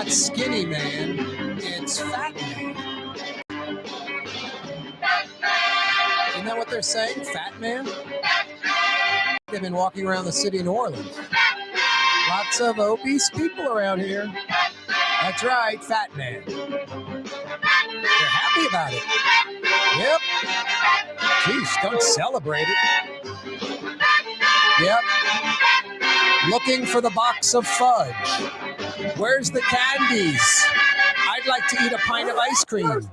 not skinny man, it's fat man. Isn't that what they're saying? Fat man? They've been walking around the city of New Orleans. Lots of obese people around here. That's right, fat man. They're happy about it. Yep. Geez, don't celebrate it. Yep. Looking for the box of fudge. Where's the candies? I'd like to eat a pint of ice cream.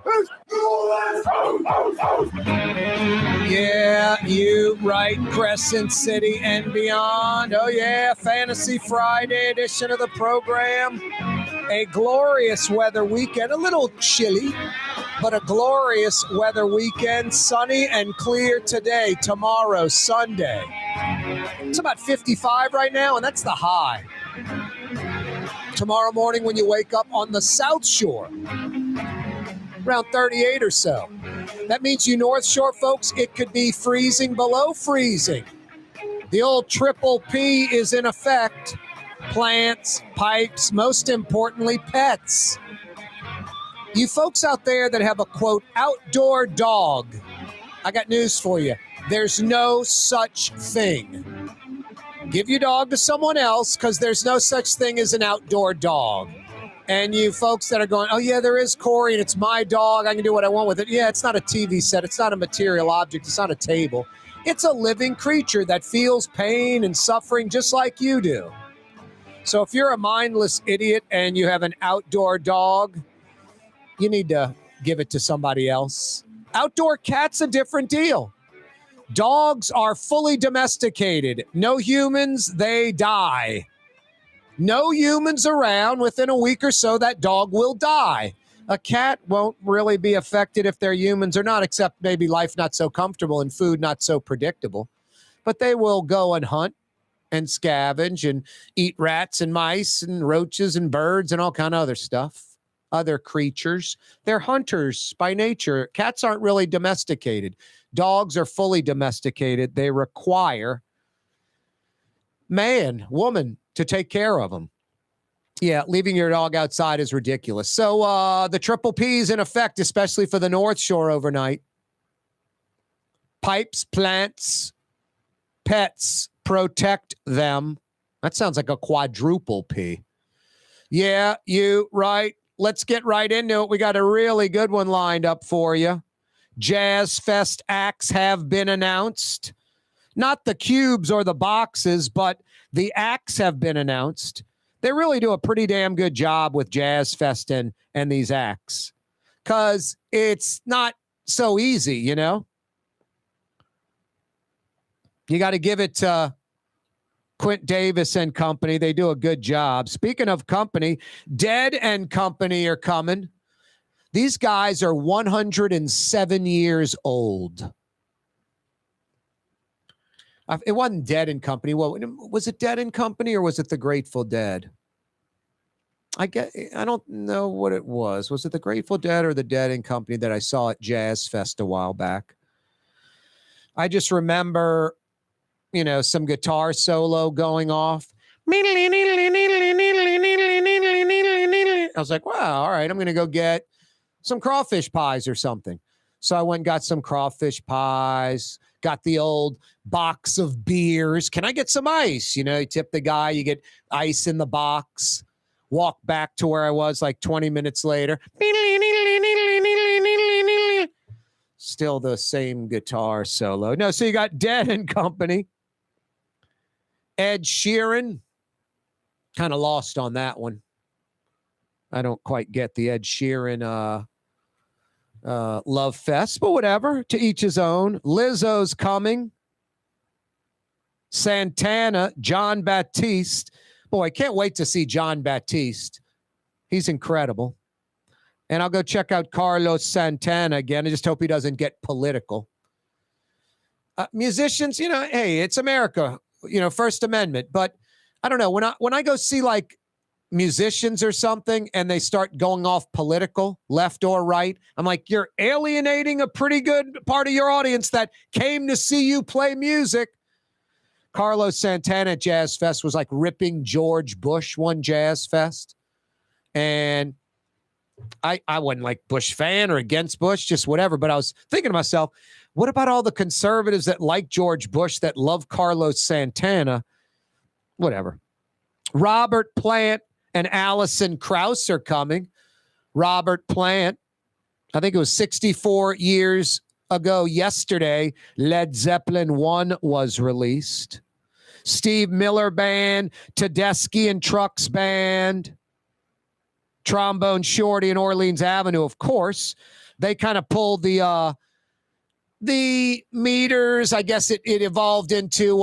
Yeah, you right, Crescent City and beyond. Oh yeah, Fantasy Friday edition of the program. A glorious weather weekend, a little chilly, but a glorious weather weekend. Sunny and clear today, tomorrow, Sunday. It's about 55 right now, and that's the high. Tomorrow morning when you wake up on the South Shore, around 38 or so. That means you North Shore folks, it could be freezing below freezing. The old triple P is in effect. Plants, pipes, most importantly, pets. You folks out there that have a, quote, outdoor dog, I got news for you. There's no such thing. Give your dog to someone else because there's no such thing as an outdoor dog. And you folks that are going, oh, yeah, there is Corey, and it's my dog. I can do what I want with it. Yeah, it's not a TV set. It's not a material object. It's not a table. It's a living creature that feels pain and suffering just like you do. So if you're a mindless idiot and you have an outdoor dog, you need to give it to somebody else. Outdoor cat's a different deal. Dogs are fully domesticated. No humans, they die. No humans around. Within a week or so, that dog will die. A cat won't really be affected if they're humans or not, except maybe life not so comfortable and food not so predictable. But they will go and hunt and scavenge and eat rats and mice and roaches and birds and all kind of other stuff. Other creatures. They're hunters by nature. Cats aren't really domesticated. Dogs are fully domesticated. They require man, woman to take care of them. Yeah, leaving your dog outside is ridiculous. So the triple P is in effect, especially for the North Shore overnight. Pipes, plants, pets, protect them. That sounds like a quadruple P. Yeah, you right. Let's get right into it. We got a really good one lined up for you. Jazz Fest acts have been announced. Not the cubes or the boxes, but the acts have been announced. They really do a pretty damn good job with Jazz Fest and these acts. Because it's not so easy, you know? You got to give it to Quint Davis and company. They do a good job. Speaking of company, Dead and Company are coming. These guys are 107 years old. It wasn't Dead and Company. Well, was it Dead and Company or was it the Grateful Dead? I don't know what it was. Was it the Grateful Dead or the Dead and Company that I saw at Jazz Fest a while back? I just remember, you know, some guitar solo going off. I was like, wow, all right, I'm going to go get some crawfish pies or something. So I went and got some crawfish pies, got the old box of beers. Can I get some ice? You know, you tip the guy, you get ice in the box. Walk back to where I was like 20 minutes later. Still the same guitar solo. No, so you got Dead and Company. Ed Sheeran, kind of lost on that one. I don't quite get the Ed Sheeran love fest, but whatever. To each his own. Lizzo's coming. Santana, John Baptiste. Boy, I can't wait to see John Baptiste. He's incredible. And I'll go check out Carlos Santana again. I just hope he doesn't get political. Musicians, you know, hey, it's America. You know, First Amendment. But I don't know. When I go see like musicians or something and they start going off political, left or right, I'm like, you're alienating a pretty good part of your audience that came to see you play music. Carlos Santana at Jazz Fest was like ripping George Bush one Jazz Fest. And I wasn't like Bush fan or against Bush, just whatever. But I was thinking to myself, what about all the conservatives that like George Bush, that love Carlos Santana? Whatever. Robert Plant and Allison Krauss are coming. Robert Plant, I think it was 64 years ago yesterday, Led Zeppelin 1 was released. Steve Miller Band, Tedeschi and Trucks Band, Trombone Shorty and Orleans Avenue, of course. They kind of pulled the meters. I guess it evolved into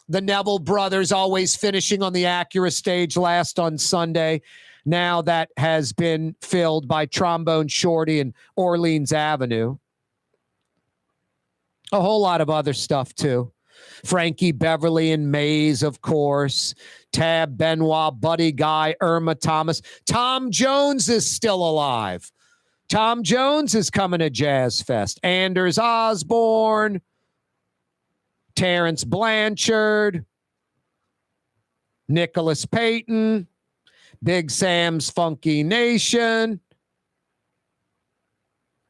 the Neville brothers always finishing on the Acura stage last on Sunday. Now that has been filled by Trombone Shorty and Orleans Avenue. A whole lot of other stuff, too. Frankie Beverly and Mays, of course. Tab Benoit, Buddy Guy, Irma Thomas. Tom Jones is still alive. Tom Jones is coming to Jazz Fest. Anders Osborne. Terrence Blanchard. Nicholas Payton. Big Sam's Funky Nation.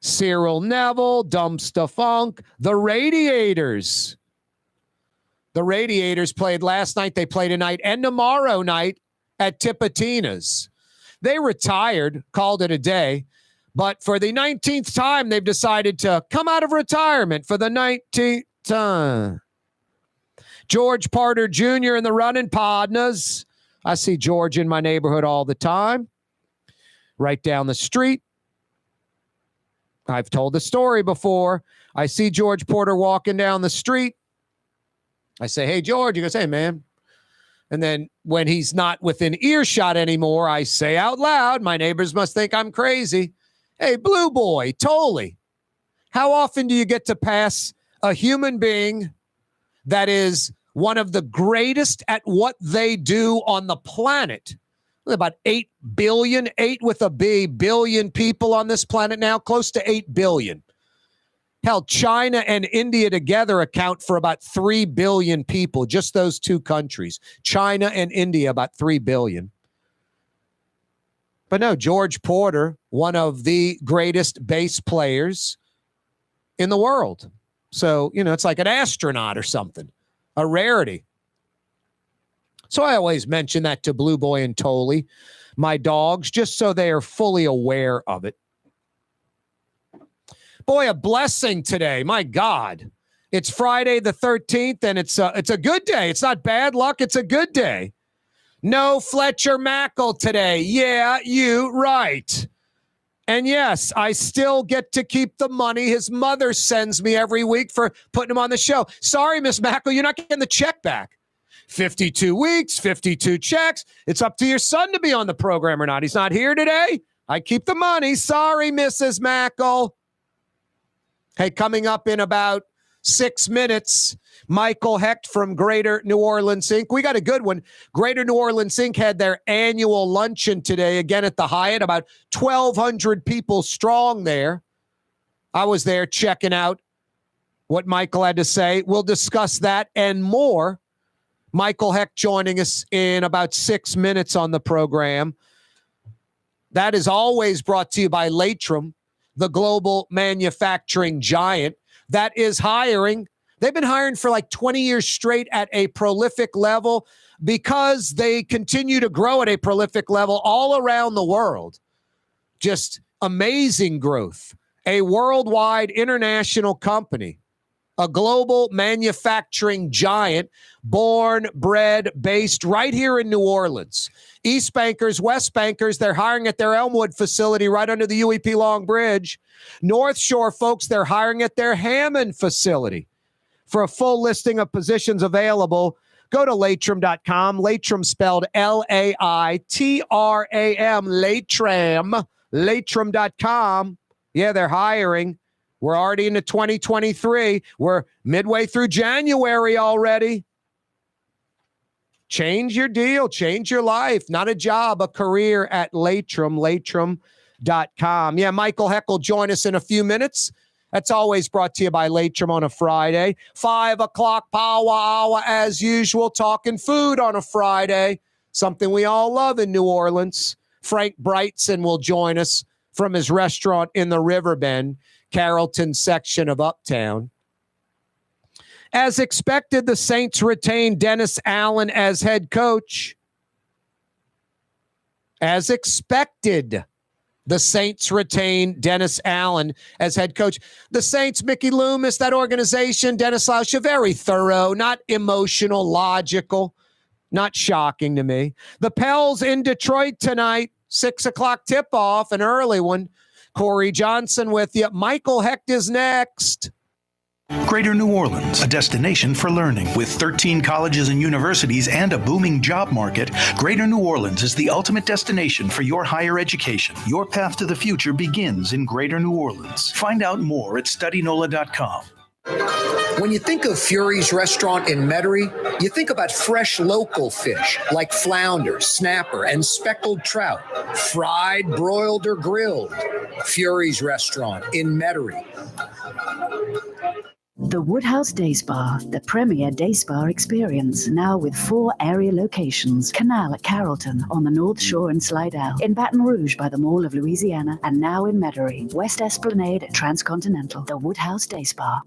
Cyril Neville. Dumpsta Funk. The Radiators. The Radiators played last night. They play tonight and tomorrow night at Tipitina's. They retired, called it a day. But for the 19th time, they've decided to come out of retirement for the 19th time. George Parter Jr. and the Running Podnas. I see George in my neighborhood all the time. Right down the street. I've told the story before. I see George Porter walking down the street. I say, hey, George. He goes, hey, man. And then when he's not within earshot anymore, I say out loud, my neighbors must think I'm crazy. Hey, Blue Boy, Tolley, how often do you get to pass a human being that is one of the greatest at what they do on the planet? About 8 billion, 8 with a B, billion people on this planet now, close to 8 billion. Hell, China and India together account for about 3 billion people, just those two countries. China and India, about 3 billion. But no, George Porter, one of the greatest bass players in the world. So, it's like an astronaut or something, a rarity. So I always mention that to Blue Boy and Tolley, my dogs, just so they are fully aware of it. Boy, a blessing today. My God. It's Friday the 13th, and it's a good day. It's not bad luck. It's a good day. No Fletcher Mackel today. Yeah, you right. And yes, I still get to keep the money his mother sends me every week for putting him on the show. Sorry, Miss Mackel, you're not getting the check back. 52 weeks, 52 checks. It's up to your son to be on the program or not. He's not here today. I keep the money. Sorry, Mrs. Mackel. Hey, coming up in about 6 minutes, Michael Hecht from Greater New Orleans Inc. We got a good one. Greater New Orleans Inc. had their annual luncheon today, again at the Hyatt, about 1,200 people strong there. I was there checking out what Michael had to say. We'll discuss that and more. Michael Hecht joining us in about 6 minutes on the program. That is always brought to you by Latrim, the global manufacturing giant that is hiring. They've been hiring for like 20 years straight at a prolific level because they continue to grow at a prolific level all around the world. Just amazing growth. A worldwide international company, a global manufacturing giant, born, bred, based right here in New Orleans. East Bankers, West Bankers, they're hiring at their Elmwood facility right under the UEP Long Bridge. North Shore folks, they're hiring at their Hammond facility. For a full listing of positions available, go to Latrim.com. Latrim spelled L-A-I-T-R-A-M. Latrim. Latrim.com. Yeah, they're hiring. We're already into 2023. We're midway through January already. Change your deal. Change your life. Not a job, a career at Latrim. Latrim.com. Yeah, Michael Hecht will join us in a few minutes. That's always brought to you by Latrim on a Friday. 5 o'clock power hour as usual, talking food on a Friday. Something we all love in New Orleans. Frank Brigtsen will join us from his restaurant in the Riverbend, Carrollton section of Uptown. As expected, the Saints retain Dennis Allen as head coach. As expected, the Saints retain Dennis Allen as head coach. The Saints, Mickey Loomis, that organization, Dennis Lauscha, very thorough, not emotional, logical, not shocking to me. The Pels in Detroit tonight, 6 o'clock tip-off, an early one. Corey Johnson with you. Michael Hecht is next. Greater New Orleans, a destination for learning. With 13 colleges and universities and a booming job market, Greater New Orleans is the ultimate destination for your higher education. Your path to the future begins in Greater New Orleans. Find out more at studynola.com. When you think of Fury's restaurant in Metairie, you think about fresh local fish like flounder, snapper, and speckled trout, fried, broiled, or grilled. Fury's restaurant in Metairie. The Woodhouse Day Spa, the premier day spa experience, now with 4 area locations. Canal at Carrollton, on the North Shore and Slidell, in Baton Rouge by the Mall of Louisiana, and now in Metairie, West Esplanade at Transcontinental. The Woodhouse Day Spa.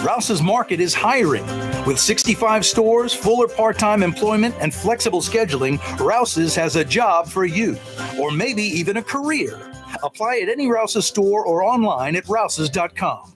Rouse's Market is hiring. With 65 stores, full or part-time employment, and flexible scheduling, Rouse's has a job for you, or maybe even a career. Apply at any Rouse's store or online at rouses.com.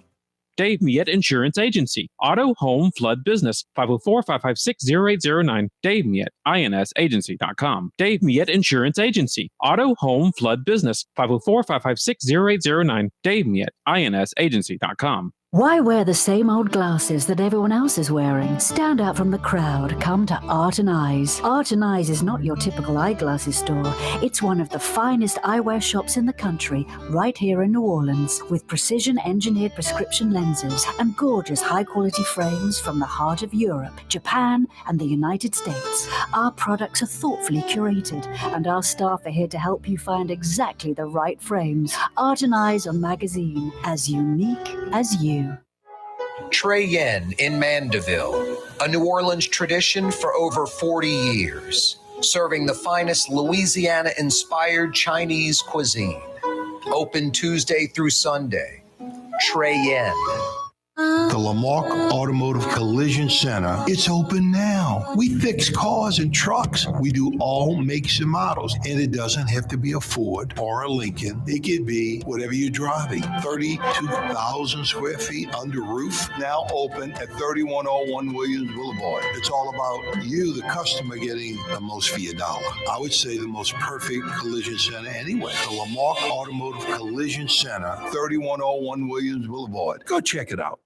Dave Miette Insurance Agency. Auto, home, flood, business. 504-556-0809. Dave Miette, INSagency.com. Dave Miette Insurance Agency. Auto, home, flood, business. 504-556-0809. Dave Miette, INSagency.com. Why wear the same old glasses that everyone else is wearing? Stand out from the crowd. Come to Art and Eyes. Art and Eyes is not your typical eyeglasses store. It's one of the finest eyewear shops in the country, right here in New Orleans, with precision-engineered prescription lenses and gorgeous high-quality frames from the heart of Europe, Japan, and the United States. Our products are thoughtfully curated, and our staff are here to help you find exactly the right frames. Art and Eyes on magazine, as unique as you. Trey Yen in Mandeville, a New Orleans tradition for over 40 years, serving the finest Louisiana-inspired Chinese cuisine. Open Tuesday through Sunday. Trey Yen. The Lamarck Automotive Collision Center, it's open now. We fix cars and trucks. We do all makes and models. And it doesn't have to be a Ford or a Lincoln. It could be whatever you're driving. 32,000 square feet under roof, now open at 3101 Williams Boulevard. It's all about you, the customer, getting the most for your dollar. I would say the most perfect collision center anyway. The Lamarck Automotive Collision Center, 3101 Williams Boulevard. Go check it out.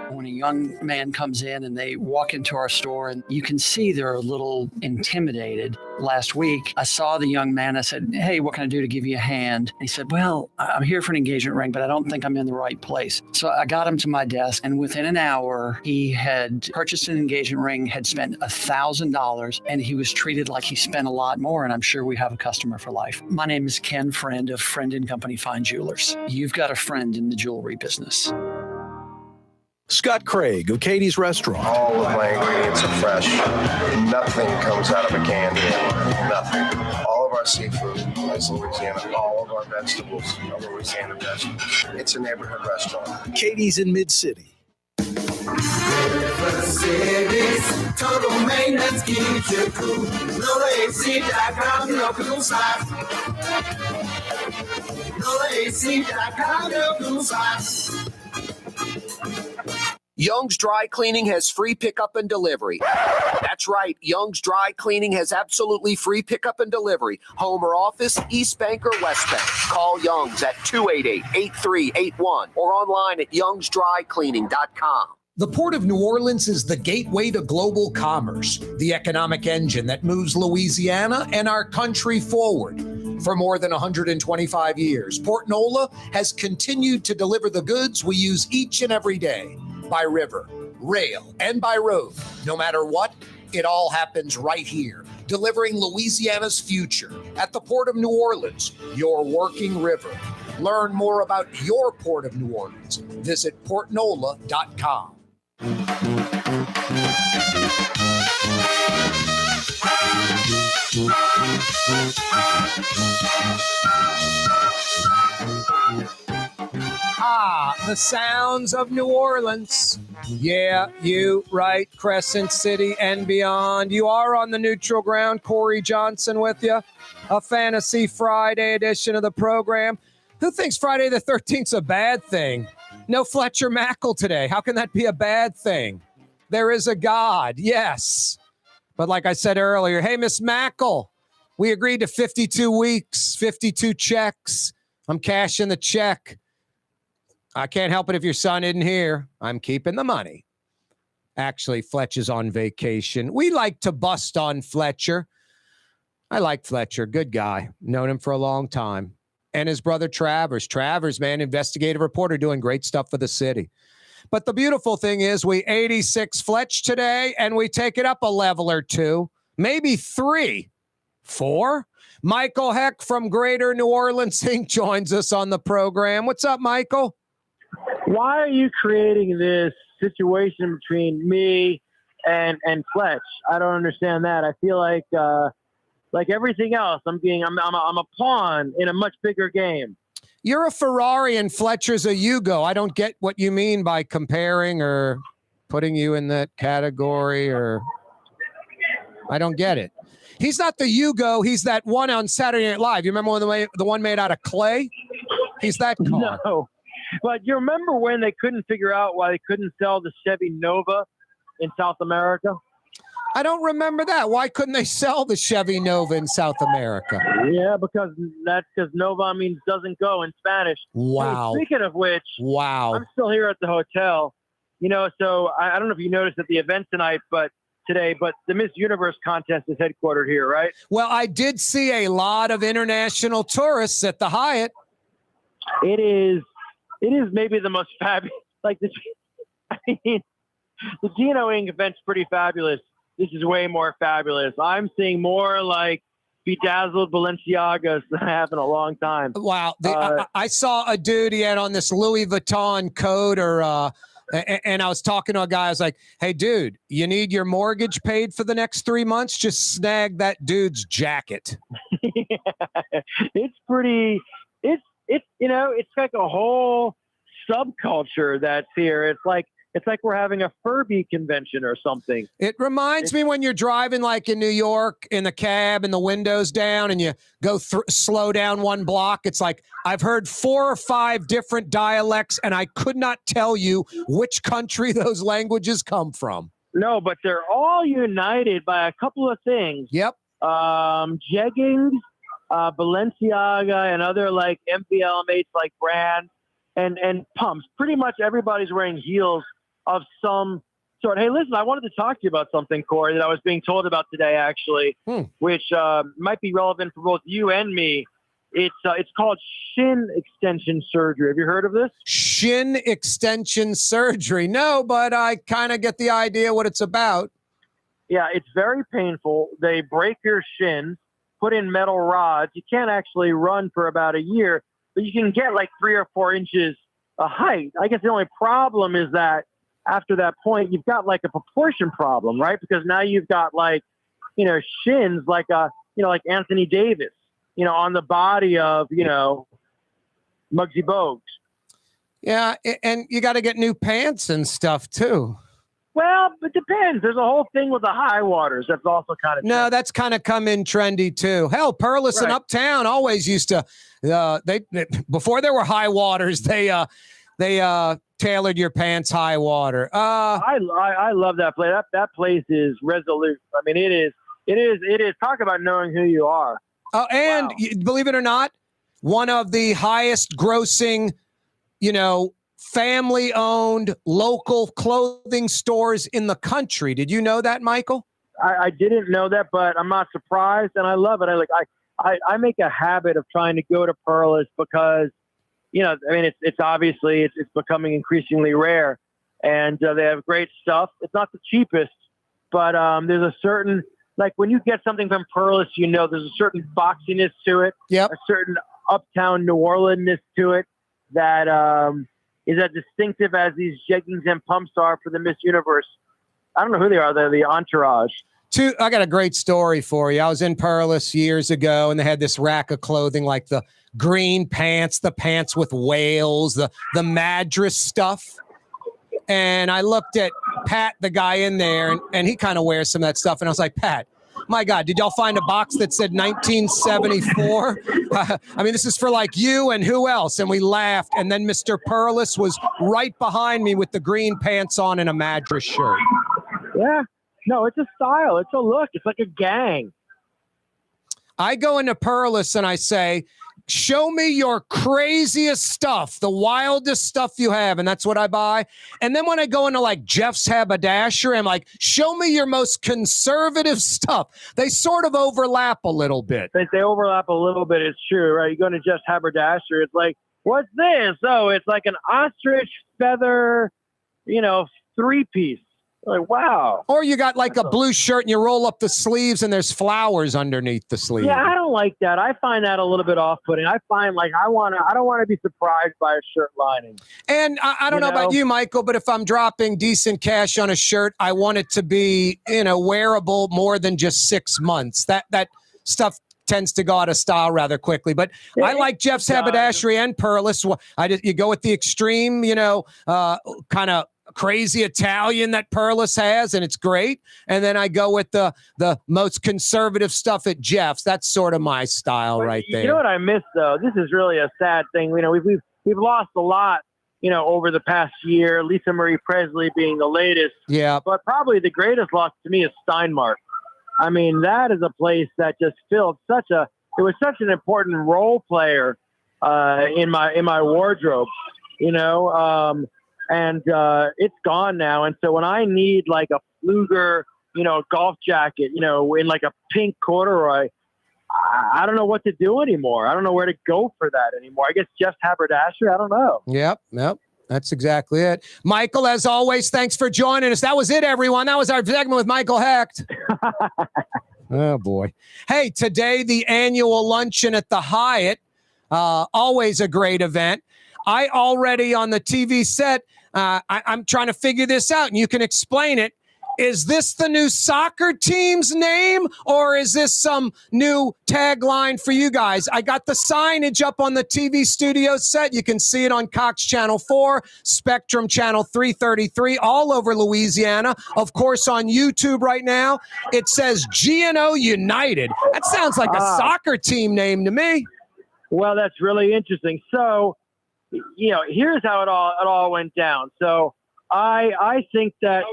When a young man comes in and they walk into our store and you can see they're a little intimidated. Last week, I saw the young man. I said, "Hey, what can I do to give you a hand?" And he said, "Well, I'm here for an engagement ring, but I don't think I'm in the right place." So I got him to my desk, and within an hour, he had purchased an engagement ring, had spent $1,000, and he was treated like he spent a lot more, and I'm sure we have a customer for life. My name is Ken Friend of Friend & Company Fine Jewelers. You've got a friend in the jewelry business. Scott Craig of Katie's Restaurant. All of my ingredients are fresh. Nothing comes out of a can here. Nothing. All of our seafood is Louisiana. All of our vegetables are Louisiana vegetables. It's a neighborhood restaurant. Katie's in Mid-City. Total maintenance keeps you cool. NolaAC.com, no cool spots. NolaAC.com, no cool spots. Young's Dry Cleaning has free pickup and delivery. That's right. Young's Dry Cleaning has absolutely free pickup and delivery. Home or office, East Bank or West Bank. Call Young's at 288-8381 or online at youngsdrycleaning.com. The Port of New Orleans is the gateway to global commerce, the economic engine that moves Louisiana and our country forward. For more than 125 years, Port Nola has continued to deliver the goods we use each and every day, by river, rail, and by road. No matter what, it all happens right here, delivering Louisiana's future at the Port of New Orleans, your working river. Learn more about your Port of New Orleans. Visit portnola.com. The sounds of New Orleans. Yeah, you right, Crescent City and beyond. You are on the neutral ground. Corey Johnson with you. A Fantasy Friday edition of the program. Who thinks Friday the 13th is a bad thing? No Fletcher Mackel today. How can that be a bad thing? There is a God, yes. But like I said earlier, hey, Miss Mackel, we agreed to 52 weeks, 52 checks. I'm cashing the check. I can't help it if your son isn't here. I'm keeping the money. Actually, Fletch is on vacation. We like to bust on Fletcher. I like Fletcher. Good guy. Known him for a long time. And his brother Travers. Travers, man, investigative reporter, doing great stuff for the city. But the beautiful thing is we 86 Fletch today, and we take it up a level or two, maybe 3, 4. Michael Hecht from Greater New Orleans Inc. joins us on the program. What's up, Michael? Why are you creating this situation between me and Fletch? I don't understand that. I feel like everything else, I'm a pawn in a much bigger game. You're a Ferrari and Fletcher's a Yugo. I don't get what you mean by comparing or putting you in that category, or I don't get it. He's not the Yugo. He's that one on Saturday Night Live. You remember when the one made out of clay? He's that car. No. But you remember when they couldn't figure out why they couldn't sell the Chevy Nova in South America? I don't remember that. Why couldn't they sell the Chevy Nova in South America? Yeah, because Nova means doesn't go in Spanish. Wow. Hey, speaking of which, wow, I'm still here at the hotel. So I don't know if you noticed at the event tonight, but the Miss Universe contest is headquartered here, right? Well, I did see a lot of international tourists at the Hyatt. It is maybe the most fabulous. The GNO Inc. event's pretty fabulous. This is way more fabulous. I'm seeing more like bedazzled Balenciagas than I have in a long time. Wow. I saw a dude, he had on this Louis Vuitton coat and I was talking to a guy. I was like, hey, dude, you need your mortgage paid for the next 3 months? Just snag that dude's jacket. It's pretty, it's like a whole subculture that's here. It's like we're having a Furby convention or something. It reminds me when you're driving like in New York in the cab and the windows down and you go slow down one block. It's like I've heard 4 or 5 different dialects and I could not tell you which country those languages come from. No, but they're all united by a couple of things. Yep. Jeggings, Balenciaga, and other like MPLMH like brands and pumps. Pretty much everybody's wearing heels of some sort. Hey, listen, I wanted to talk to you about something, Corey, that I was being told about today, actually, which might be relevant for both you and me. It's called shin extension surgery. Have you heard of this? Shin extension surgery? No, but I kind of get the idea what it's about. Yeah, it's very painful. They break your shins, put in metal rods. You can't actually run for about a year, but you can get like 3 or 4 inches of height. I guess the only problem is that after that point, you've got like a proportion problem, right? Because now you've got like, shins like like Anthony Davis, on the body of, Muggsy Bogues. Yeah, and you got to get new pants and stuff too. Well, it depends. There's a whole thing with the high waters that's also kind of trendy. No, that's kind of come in trendy too. Hell, Perlis and Uptown always used to. They before there were high waters, they tailored your pants high water. I love that place. That place is resolute. I mean, it is. Talk about knowing who you are. Oh, and believe it or not, one of the highest grossing, family-owned local clothing stores in the country. Did you know that, Michael? I didn't know that, but I'm not surprised, and I love it. I make a habit of trying to go to Perlis because, it's obviously it's becoming increasingly rare, and they have great stuff. It's not the cheapest, but there's a certain, like when you get something from Perlis, there's a certain boxiness to it, a certain uptown New Orleans-ness to it that is as distinctive as these jeggings and pumps are for the Miss Universe. I don't know who they are. They're the entourage. I got a great story for you. I was in Perlis years ago, and they had this rack of clothing like the green pants, the pants with whales, the Madras stuff. And I looked at Pat, the guy in there, and he kind of wears some of that stuff. And I was like, Pat, my God, did y'all find a box that said 1974? I mean, this is for like you and who else? And we laughed. And then Mr. Perlis was right behind me with the green pants on and a Madras shirt. Yeah. No, it's a style. It's a look. It's like a gang. I go into Perlis and I say, show me your craziest stuff, the wildest stuff you have. And that's what I buy. And then when I go into like Jeff's Haberdashery, I'm like, show me your most conservative stuff. They sort of overlap a little bit. They overlap a little bit. It's true, right? You go into Jeff's Haberdashery, it's like, what's this? Oh, it's like an ostrich feather, three-piece. Like, wow. Or you got like a blue shirt and you roll up the sleeves and there's flowers underneath the sleeve. Yeah, I don't like that. I find that a little bit off-putting. I find like I don't want to be surprised by a shirt lining. And I don't know about you, Michael, but if I'm dropping decent cash on a shirt, I want it to be, wearable more than just 6 months. That stuff tends to go out of style rather quickly. But I like Jeff's Haberdashery and Perlis. You go with the extreme, kind of crazy Italian that Perlis has, and it's great. And then I go with the most conservative stuff at Jeff's. That's sort of my style right there. You know what I miss, though? This is really a sad thing. We've lost a lot, over the past year. Lisa Marie Presley being the latest. Yeah. But probably the greatest loss to me is Steinmark. I mean, that is a place that just filled it was such an important role player in my wardrobe, and it's gone now. And so when I need like a Fluger, golf jacket, in like a pink corduroy, I don't know what to do anymore. I don't know where to go for that anymore. I guess Jeff's Haberdashery. I don't know. Yep. That's exactly it. Michael, as always, thanks for joining us. That was it, everyone. That was our segment with Michael Hecht. Oh, boy. Hey, today, the annual luncheon at the Hyatt. Always a great event. I already on the TV set, I'm trying to figure this out, and you can explain it. Is this the new soccer team's name, or is this some new tagline for you guys? I got the signage up on the TV studio set. You can see it on Cox Channel 4, Spectrum Channel 333, all over Louisiana. Of course, on YouTube right now, it says GNO United. That sounds like a soccer team name to me. Well, that's really interesting. So, here's how it all went down. So I think that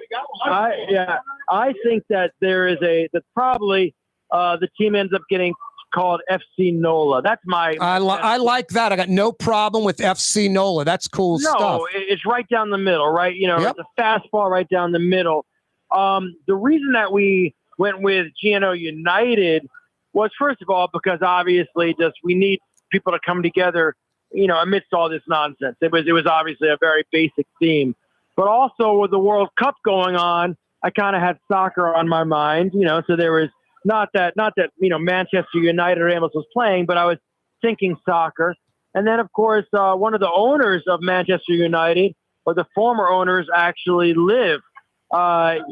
I think that there is that probably the team ends up getting called FC NOLA. That's my. I like that. I got no problem with FC NOLA. That's cool stuff. No, it's right down the middle, right? It's a fastball right down the middle. The reason that we went with GNO United was, first of all, because obviously we need people to come together, amidst all this nonsense. It was obviously a very basic theme. But also with the World Cup going on, I kind of had soccer on my mind, so there was not that Manchester United or Amos was playing, but I was thinking soccer. And then, of course, one of the owners of Manchester United, or the former owners, actually live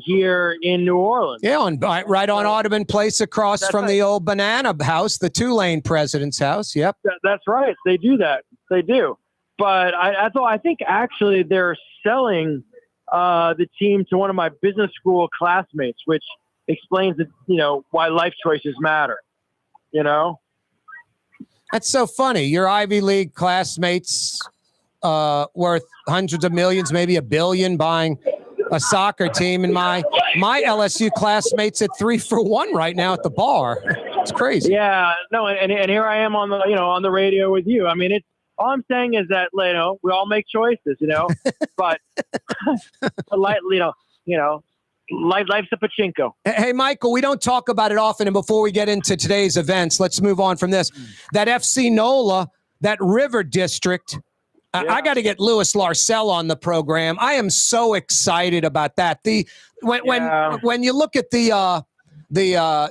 here in New Orleans. Yeah, right on Audubon Place across from the old Banana House, the Tulane president's house. Yep. That's right. They do that. They do. But I think actually they're selling the team to one of my business school classmates, which explains why life choices matter. That's so funny. Your Ivy League classmates worth hundreds of millions, maybe $1 billion, buying a soccer team, and my LSU classmates at 3 for 1 right now at the bar. It's crazy. Yeah, no, and here I am on the radio with you. I mean, all I'm saying is that we all make choices, but life's a pachinko. Hey, Michael, we don't talk about it often, and before we get into today's events, let's move on from this. That FC NOLA, that River District. I got to get Louis Larcel on the program. I am so excited about that. When you look at the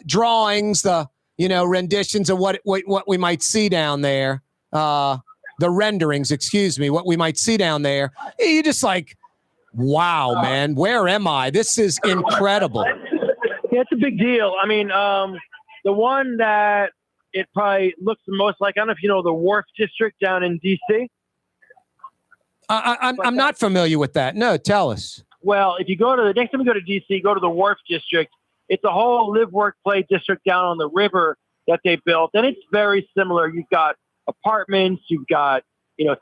drawings, the renditions of what we might see down there, the renderings, excuse me, what we might see down there, you just like, wow, man, where am I? This is incredible. Yeah, it's a big deal. I mean, the one that it probably looks the most like, I don't know if you know the Wharf District down in D.C. I'm not familiar with that. No, tell us. Well, if you go to next time you go to D.C., go to the Wharf District. It's a whole live, work, play district down on the river that they built, and it's very similar. You've got apartments, you've got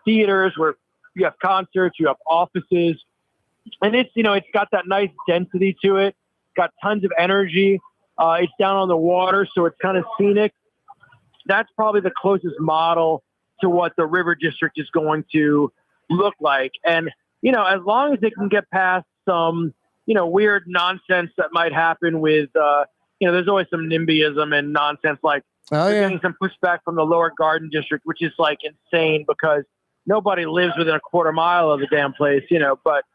theaters where you have concerts, you have offices, and it's got that nice density to it. It's got tons of energy. It's down on the water, so it's kind of scenic. That's probably the closest model to what the River District is going to look like. And, as long as they can get past some, weird nonsense that might happen with, there's always some NIMBYism and nonsense like getting some pushback from the Lower Garden District, which is like insane because nobody lives within a quarter mile of the damn place, but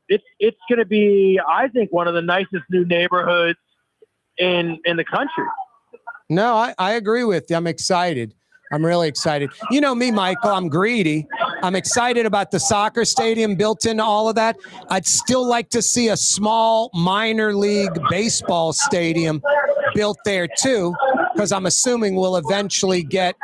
it's going to be, I think, one of the nicest new neighborhoods in the country. No, I agree with you. I'm excited. I'm really excited. You know me, Michael, I'm greedy. I'm excited about the soccer stadium built into all of that. I'd still like to see a small minor league baseball stadium built there too, because I'm assuming we'll eventually get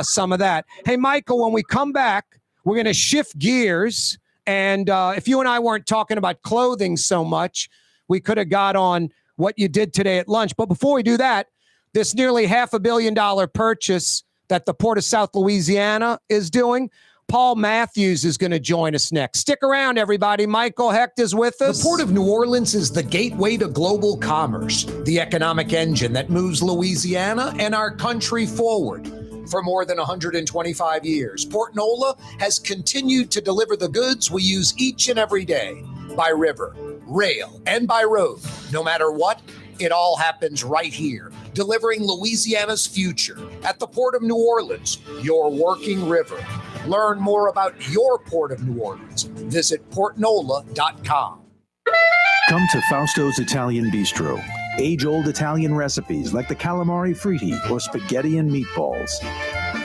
some of that. Hey, Michael, when we come back, we're going to shift gears. And if you and I weren't talking about clothing so much, we could have got on what you did today at lunch. But before we do that, this nearly $500 million purchase that the Port of South Louisiana is doing, Paul Matthews is going to join us next. Stick around, everybody. Michael Hecht is with us. The Port of New Orleans is the gateway to global commerce, the economic engine that moves Louisiana and our country forward. For more than 125 years, Port Nola has continued to deliver the goods we use each and every day by river, rail, and by road. No matter what, it all happens right here, delivering Louisiana's future at the Port of New Orleans, your working river. Learn more about your Port of New Orleans. Visit portnola.com. Come to Fausto's Italian Bistro. Age-old Italian recipes like the calamari fritti or spaghetti and meatballs.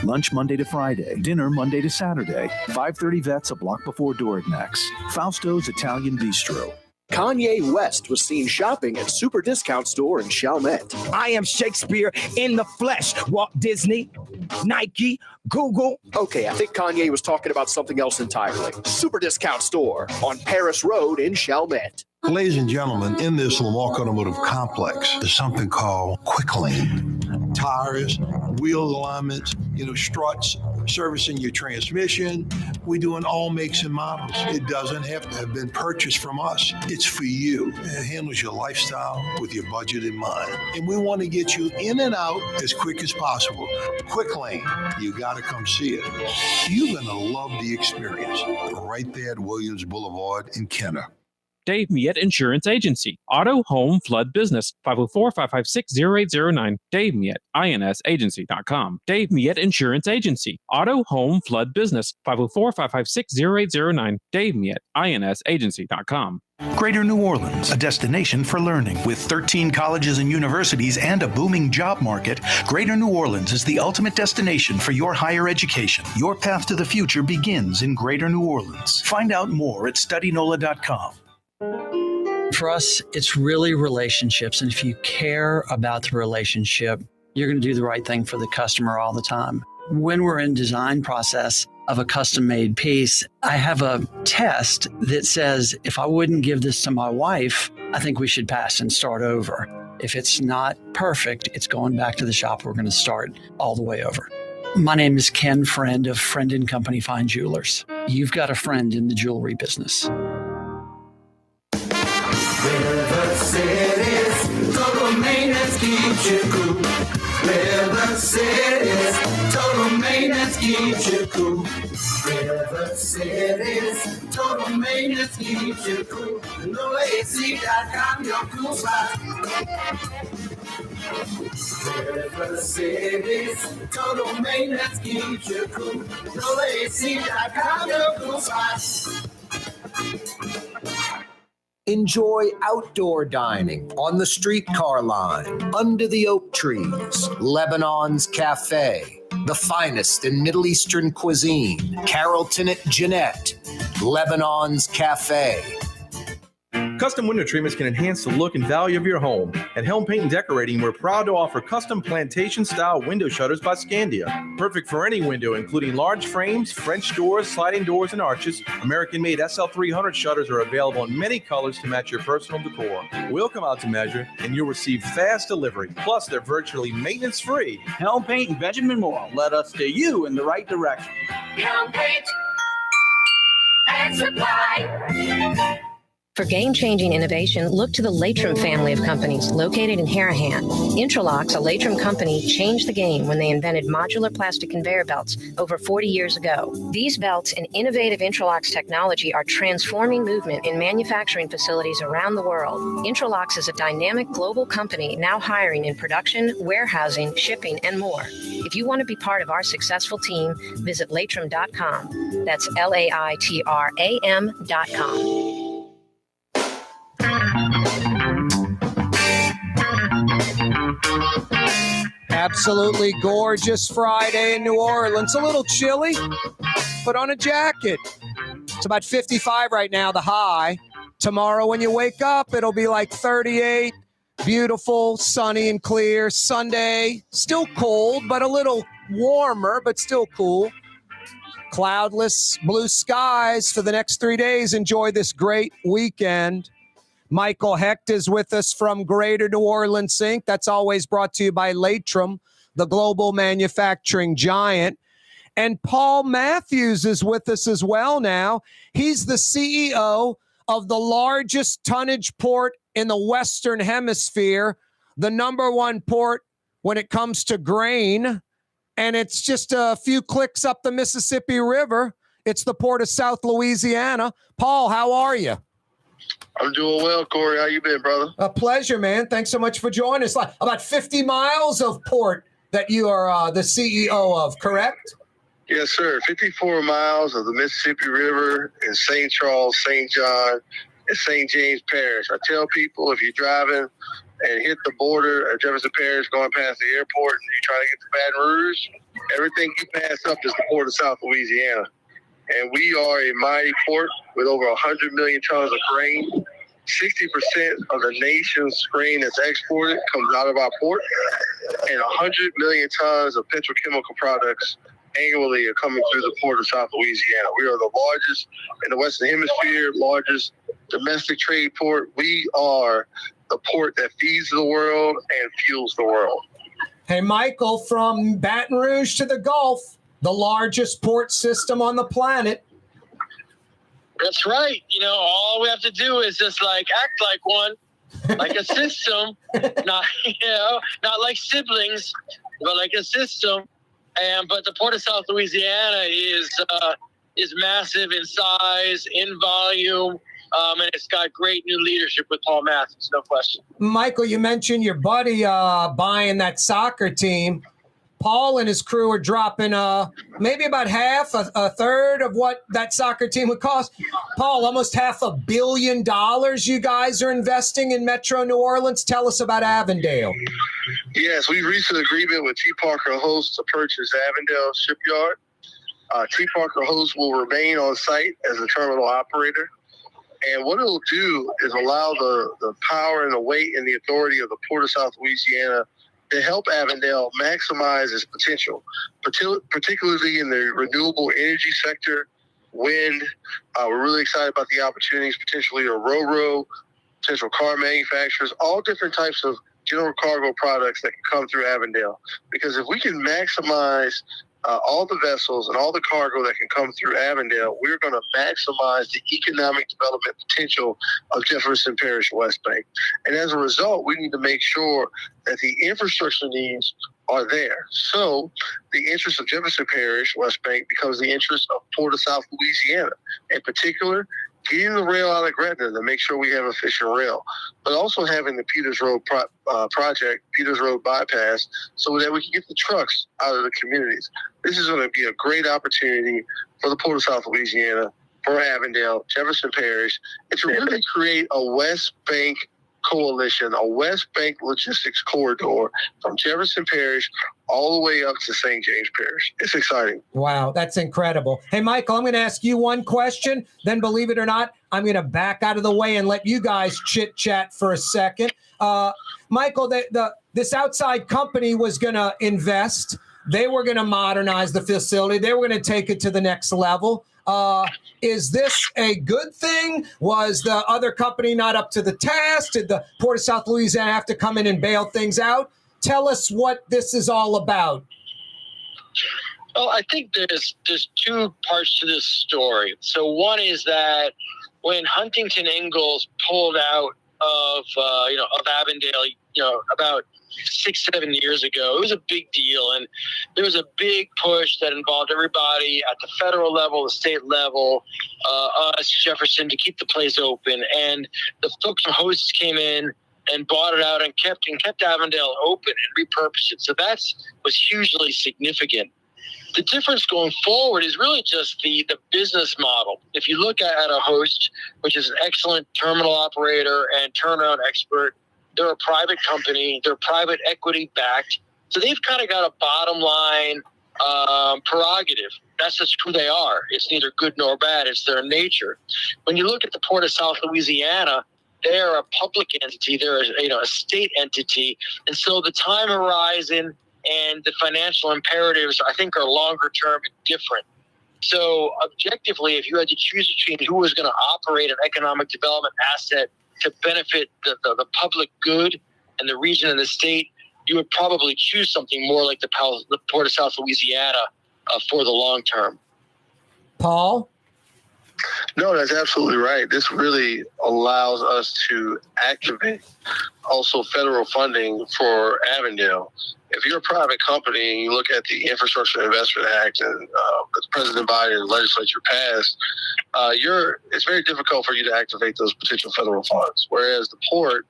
Lunch Monday to Friday, dinner Monday to Saturday. 530 Vets, a block before Dorignax. Fausto's Italian Bistro. Kanye West was seen shopping at Super Discount Store in Chalmette. I am Shakespeare in the flesh. Walt Disney, Nike, Google. Okay, I think Kanye was talking about something else entirely. Super Discount Store on Paris Road in Chalmette. Ladies and gentlemen, in this Lamarck Automotive Complex, there's something called Quick Lane. Tires, wheel alignments, struts, servicing your transmission. We're doing all makes and models. It doesn't have to have been purchased from us. It's for you. It handles your lifestyle with your budget in mind. And we want to get you in and out as quick as possible. Quick Lane, you got to come see it. You're going to love the experience. Right there at Williams Boulevard in Kenner. Dave Miette Insurance Agency. Auto, home, flood business. 504-556-0809. Dave Miette, INSagency.com. Dave Miette Insurance Agency. Auto, home, flood business. 504-556-0809. Dave Miette, INSagency.com. Greater New Orleans, a destination for learning. With 13 colleges and universities and a booming job market, Greater New Orleans is the ultimate destination for your higher education. Your path to the future begins in Greater New Orleans. Find out more at studynola.com. For us, it's really relationships. And if you care about the relationship, you're going to do the right thing for the customer all the time. When we're in design process of a custom-made piece, I have a test that says, if I wouldn't give this to my wife, I think we should pass and start over. If it's not perfect, it's going back to the shop. We're going to start all the way over. My name is Ken Friend of Friend & Company Fine Jewelers. You've got a friend in the jewelry business. River City's total maintenance keeps you cool. River City's total maintenance keeps you cool. River City's total maintenance keeps you cool. NoAC.com, your cool spot. River City's total maintenance keeps you cool. NoAC.com, your cool spot. Enjoy outdoor dining on the streetcar line, under the oak trees, Lebanon's Cafe, the finest in Middle Eastern cuisine, Carrollton at Jeanette, Lebanon's Cafe. Custom window treatments can enhance the look and value of your home. At Helm Paint and Decorating, we're proud to offer custom plantation-style window shutters by Scandia. Perfect for any window, including large frames, French doors, sliding doors, and arches. American-made SL300 shutters are available in many colors to match your personal decor. We'll come out to measure, and you'll receive fast delivery. Plus, they're virtually maintenance-free. Helm Paint and Benjamin Moore led us steer you in the right direction. Helm Paint and Supply. For game-changing innovation, look to the Latrim family of companies located in Harahan. Intralocks, a Latrim company, changed the game when they invented modular plastic conveyor belts over 40 years ago. These belts and innovative Intralocks technology are transforming movement in manufacturing facilities around the world. Intralocks is a dynamic global company now hiring in production, warehousing, shipping, and more. If you want to be part of our successful team, visit Latrim.com. That's LAITRAM.com. Absolutely gorgeous Friday in New Orleans. A little chilly. Put on a jacket. It's about 55 right now, the high. Tomorrow when you wake up, it'll be like 38. Beautiful, sunny and clear. Sunday, still cold, but a little warmer, but still cool. Cloudless, blue skies for the next 3 days. Enjoy this great weekend. Michael Hecht is with us from Greater New Orleans Inc. That's always brought to you by Latrim, the global manufacturing giant. And Paul Matthews is with us as well now. He's the CEO of the largest tonnage port in the Western Hemisphere, the number one port when it comes to grain. And it's just a few clicks up the Mississippi River. It's the port of South Louisiana. Paul, how are you? I'm doing well, Corey. How you been, brother? A pleasure, man. Thanks so much for joining us. Like about 50 miles of port that you are the CEO of, correct? Yes, sir. 54 miles of the Mississippi River in St. Charles, St. John, and St. James Parish. I tell people if you're driving and hit the border at Jefferson Parish going past the airport and you try to get to Baton Rouge, everything you pass up is the port of South Louisiana. And we are a mighty port with over 100 million tons of grain. 60% of the nation's grain that's exported comes out of our port, and 100 million tons of petrochemical products annually are coming through the port of South Louisiana. We are the largest in the Western Hemisphere, largest domestic trade port. We are the port that feeds the world and fuels the world. Hey, Michael, from Baton Rouge to the Gulf, the largest port system on the planet. That's right. You know, all we have to do is just act like one, like a system, not like siblings, but like a system. But the port of South Louisiana is massive in size, in volume, and it's got great new leadership with Paul Matthews, no question. Michael, you mentioned your buddy buying that soccer team. Paul and his crew are dropping maybe about half, a third of what that soccer team would cost. Paul, almost $500 million you guys are investing in Metro New Orleans. Tell us about Avondale. Yes, we've reached an agreement with T. Parker Host to purchase Avondale Shipyard. T. Parker Host will remain on site as a terminal operator. And what it'll do is allow the power and the weight and the authority of the Port of South Louisiana to help Avondale maximize its potential, particularly in the renewable energy sector, wind. We're really excited about the opportunities potentially of Ro-Ro, potential car manufacturers, all different types of general cargo products that can come through Avondale. Because if we can maximize all the vessels and all the cargo that can come through Avondale, we're going to maximize the economic development potential of Jefferson Parish West Bank. And as a result, we need to make sure that the infrastructure needs are there. So the interest of Jefferson Parish West Bank becomes the interest of Port of South Louisiana. In particular, getting the rail out of Gretna to make sure we have efficient rail, but also having the Peters Road project, Peters Road bypass, so that we can get the trucks out of the communities. This is going to be a great opportunity for the Port of South Louisiana, for Avondale, Jefferson Parish, and to really create a West Bank coalition, a West Bank logistics corridor from Jefferson Parish all the way up to St. James Parish. It's exciting. Wow, that's incredible. Hey, Michael, I'm going to ask you one question. Then, believe it or not, I'm going to back out of the way and let you guys chit-chat for a second. Michael, this outside company was going to invest. They were going to modernize the facility. They were going to take it to the next level. Is this a good thing? Was the other company not up to the task? Did the Port of South Louisiana have to come in and bail things out? Tell us what this is all about. Well, I think there's two parts to this story. So one is that when Huntington Ingalls pulled out of Avondale, about 6-7 years ago, it was a big deal, and there was a big push that involved everybody at the federal level, the state level, us, Jefferson, to keep the place open. And the folks from Hosts came in and bought it out and kept Avondale open and repurposed it. So that was hugely significant. The difference going forward is really just the business model. If you look at a Host, which is an excellent terminal operator and turnaround expert, they're a private company. They're private equity backed. So they've kind of got a bottom line prerogative. That's just who they are. It's neither good nor bad. It's their nature. When you look at the Port of South Louisiana, they're a public entity. They're a state entity. And so the time horizon and the financial imperatives, I think, are longer term and different. So objectively, if you had to choose between who was going to operate an economic development asset to benefit the public good and the region and the state, you would probably choose something more like the Port of South Louisiana for the long term. Paul? No, that's absolutely right. This really allows us to activate also federal funding for Avondale. If you're a private company and you look at the Infrastructure Investment Act and President Biden and the legislature passed, it's very difficult for you to activate those potential federal funds. Whereas the port,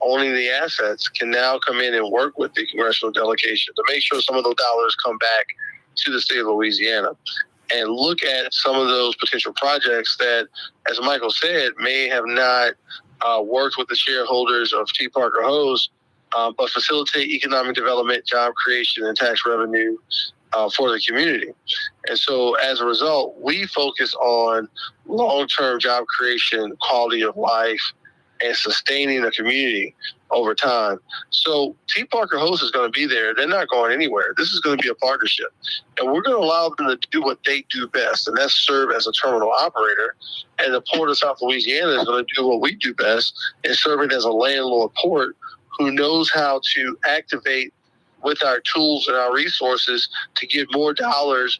owning the assets, can now come in and work with the congressional delegation to make sure some of those dollars come back to the state of Louisiana and look at some of those potential projects that, as Michael said, may have not worked with the shareholders of T. Parker Hose, but facilitate economic development, job creation, and tax revenue for the community. And so as a result, we focus on long-term job creation, quality of life, and sustaining the community over time. So T. Parker Hose is going to be there. They're not going anywhere. This is going to be a partnership. And we're going to allow them to do what they do best, and that's serve as a terminal operator. And the Port of South Louisiana is going to do what we do best, and serve it as a landlord port who knows how to activate with our tools and our resources to get more dollars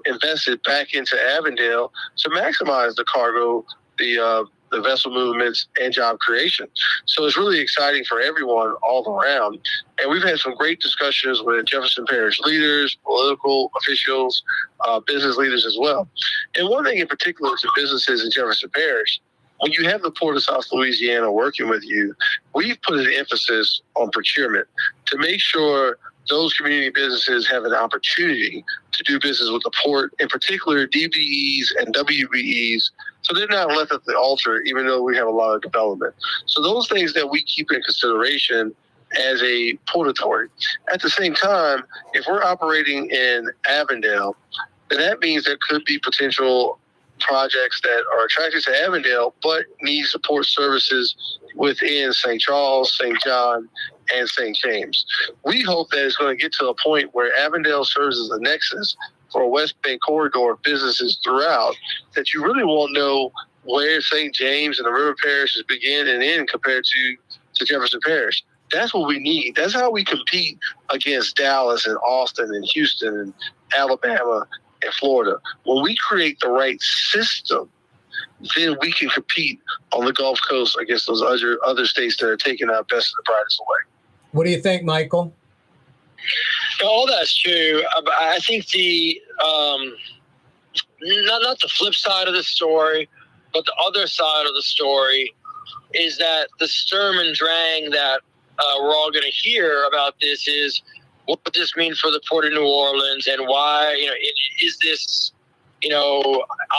invested back into Avondale to maximize the cargo, the vessel movements, and job creation. So it's really exciting for everyone all around. And we've had some great discussions with Jefferson Parish leaders, political officials, business leaders as well. And one thing in particular to businesses in Jefferson Parish, when you have the Port of South Louisiana working with you, we've put an emphasis on procurement to make sure those community businesses have an opportunity to do business with the port, in particular DBEs and WBEs, so they're not left at the altar, even though we have a lot of development. So those things that we keep in consideration as a port authority. At the same time, if we're operating in Avondale, then that means there could be potential projects that are attracted to Avondale but need support services within St. Charles, St. John, and St. James. We hope that it's going to get to a point where Avondale serves as a nexus for a West Bay corridor of businesses throughout, that you really won't know where St. James and the river parishes begin and end compared to Jefferson Parish. That's what we need. That's how we compete against Dallas and Austin and Houston and Alabama and Florida. When we create the right system, then we can compete on the Gulf Coast against those other states that are taking our best and the brightest away. What do you think, Michael? All that's true. I think the not the flip side of the story, but the other side of the story is that the Sturm and Drang that we're all going to hear about this is, what would this mean for the Port of New Orleans, and why, is this,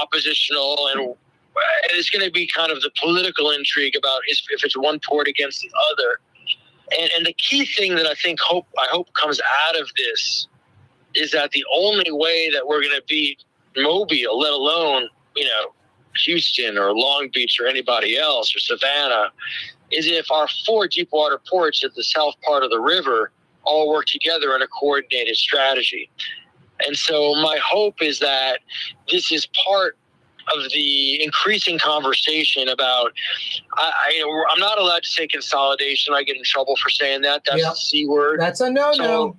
oppositional, and it's going to be kind of the political intrigue about if it's one port against the other. And the key thing that I hope comes out of this is that the only way that we're going to beat Mobile, let alone, Houston or Long Beach or anybody else or Savannah, is if our 4 deep water ports at the south part of the river all work together in a coordinated strategy. And so my hope is that this is part of the increasing conversation about, I'm not allowed to say consolidation. I get in trouble for saying that. That's a C word. That's a no-no.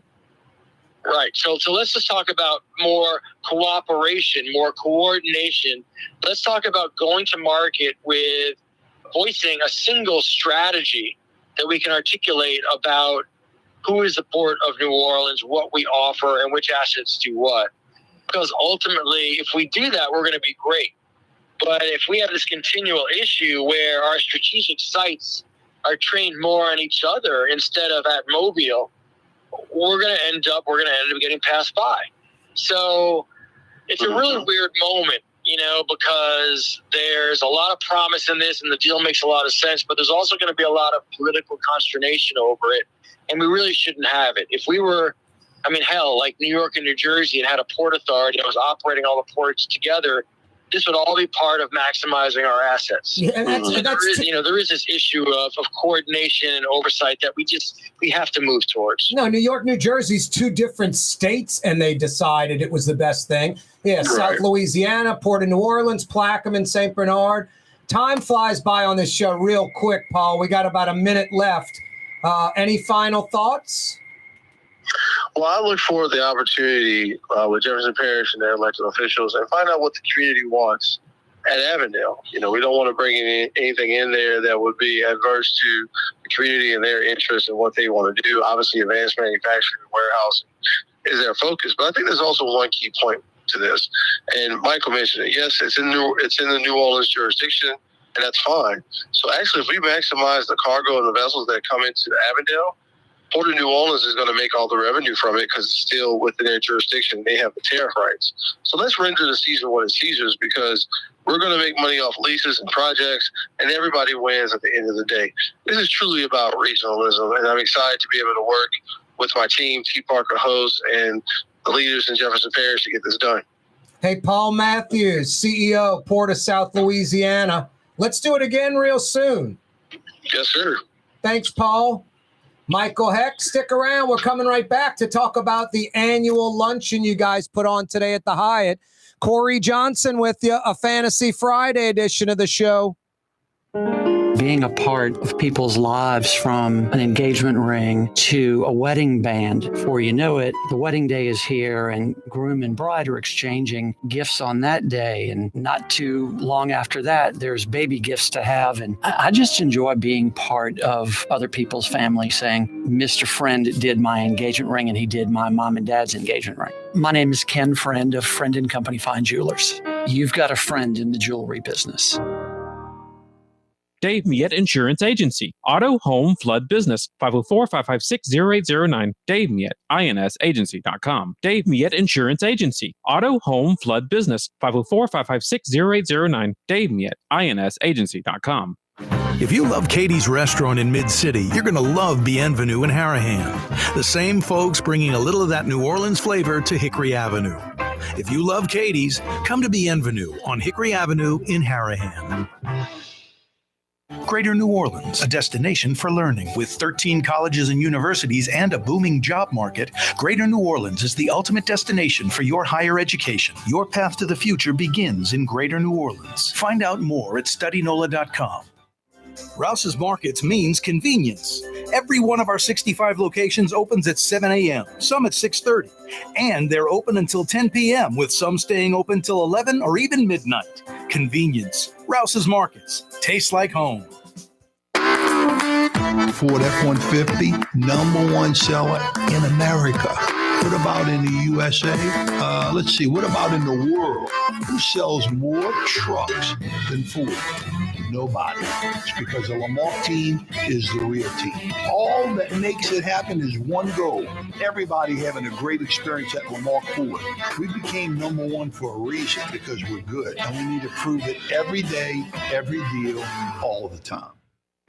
Right. So let's just talk about more cooperation, more coordination. Let's talk about going to market with voicing a single strategy that we can articulate about who is the Port of New Orleans, what we offer, and which assets do what. Because ultimately, if we do that, we're going to be great. But if we have this continual issue where our strategic sites are trained more on each other instead of at Mobile, we're going to end up getting passed by. So it's a really weird moment, because there's a lot of promise in this and the deal makes a lot of sense, but there's also going to be a lot of political consternation over it. And we really shouldn't have it. If we were, like New York and New Jersey and had a port authority that was operating all the ports together, this would all be part of maximizing our assets. Yeah, and there is this issue of coordination and oversight that we have to move towards. No, New York, New Jersey's 2 different states, and they decided it was the best thing. Yeah, right. South Louisiana, Port of New Orleans, Plaquemine, St. Bernard. Time flies by on this show real quick, Paul. We got about a minute left. Any final thoughts? Well, I look forward to the opportunity with Jefferson Parish and their elected officials and find out what the community wants at Avondale. We don't want to bring anything in there that would be adverse to the community and their interests and what they want to do. Obviously, advanced manufacturing and warehousing is their focus. But I think there's also one key point to this. And Michael mentioned it. Yes, it's in the New Orleans jurisdiction, and that's fine. So actually, if we maximize the cargo and the vessels that come into Avondale, Port of New Orleans is going to make all the revenue from it because it's still within their jurisdiction. They have the tariff rights. So let's render the Caesar what is Caesar's, because we're going to make money off leases and projects, and everybody wins at the end of the day. This is truly about regionalism, and I'm excited to be able to work with my team, T. Parker Host, and the leaders in Jefferson Parish to get this done. Hey, Paul Matthews, CEO, Port of South Louisiana. Let's do it again real soon. Yes, sir. Thanks, Paul. Michael Hecht, stick around. We're coming right back to talk about the annual luncheon you guys put on today at the Hyatt. Corey Johnson with you, a Fantasy Friday edition of the show. Being a part of people's lives, from an engagement ring to a wedding band. Before you know it, the wedding day is here and groom and bride are exchanging gifts on that day. And not too long after that, there's baby gifts to have. And I just enjoy being part of other people's family, saying, Mr. Friend did my engagement ring and he did my mom and dad's engagement ring. My name is Ken Friend of Friend & Company Fine Jewelers. You've got a friend in the jewelry business. Dave Miette Insurance Agency. Auto, home, flood business. 504-556-0809. Dave Miette, INSagency.com. Dave Miette Insurance Agency. Auto, home, flood business. 504-556-0809. Dave Miette, INSagency.com. If you love Katie's Restaurant in Mid-City, you're going to love Bienvenue in Harahan. The same folks bringing a little of that New Orleans flavor to Hickory Avenue. If you love Katie's, come to Bienvenue on Hickory Avenue in Harahan. Greater New Orleans, a destination for learning. With 13 colleges and universities and a booming job market, Greater New Orleans is the ultimate destination for your higher education. Your path to the future begins in Greater New Orleans. Find out more at studynola.com. Rouse's Markets means convenience. Every one of our 65 locations opens at 7 a.m., some at 6:30. And they're open until 10 p.m., with some staying open till 11 or even midnight. Convenience. Rouse's Markets. Tastes like home. Ford F-150, #1 seller in America. What about in the USA? Let's see, what about in the world? Who sells more trucks than Ford? Nobody. It's because the Lamarck team is the real team. All that makes it happen is one goal. Everybody having a great experience at Lamarck Ford. We became #1 for a reason, because we're good. And we need to prove it every day, every deal, all the time.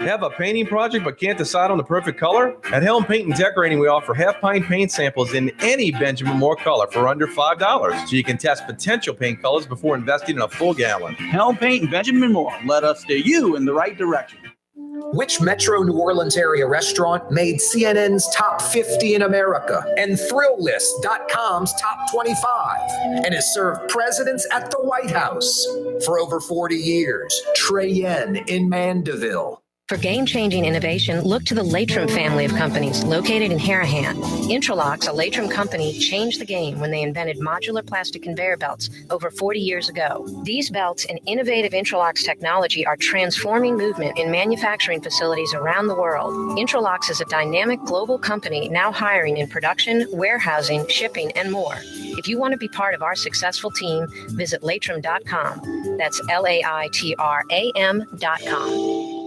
Have a painting project but can't decide on the perfect color? At Helm Paint and Decorating, we offer half-pint paint samples in any Benjamin Moore color for under $5, so you can test potential paint colors before investing in a full gallon. Helm Paint and Benjamin Moore. Let us steer you in the right direction. Which Metro New Orleans area restaurant made CNN's top 50 in America and ThrillList.com's top 25 and has served presidents at the White House for over 40 years? Trey Yen in Mandeville. For game-changing innovation, look to the Latrim family of companies located in Harahan. Intralox, a Latrim company, changed the game when they invented modular plastic conveyor belts over 40 years ago. These belts and innovative Intralox technology are transforming movement in manufacturing facilities around the world. Intralox is a dynamic global company now hiring in production, warehousing, shipping, and more. If you want to be part of our successful team, visit Latrim.com. That's LAITRAM.com.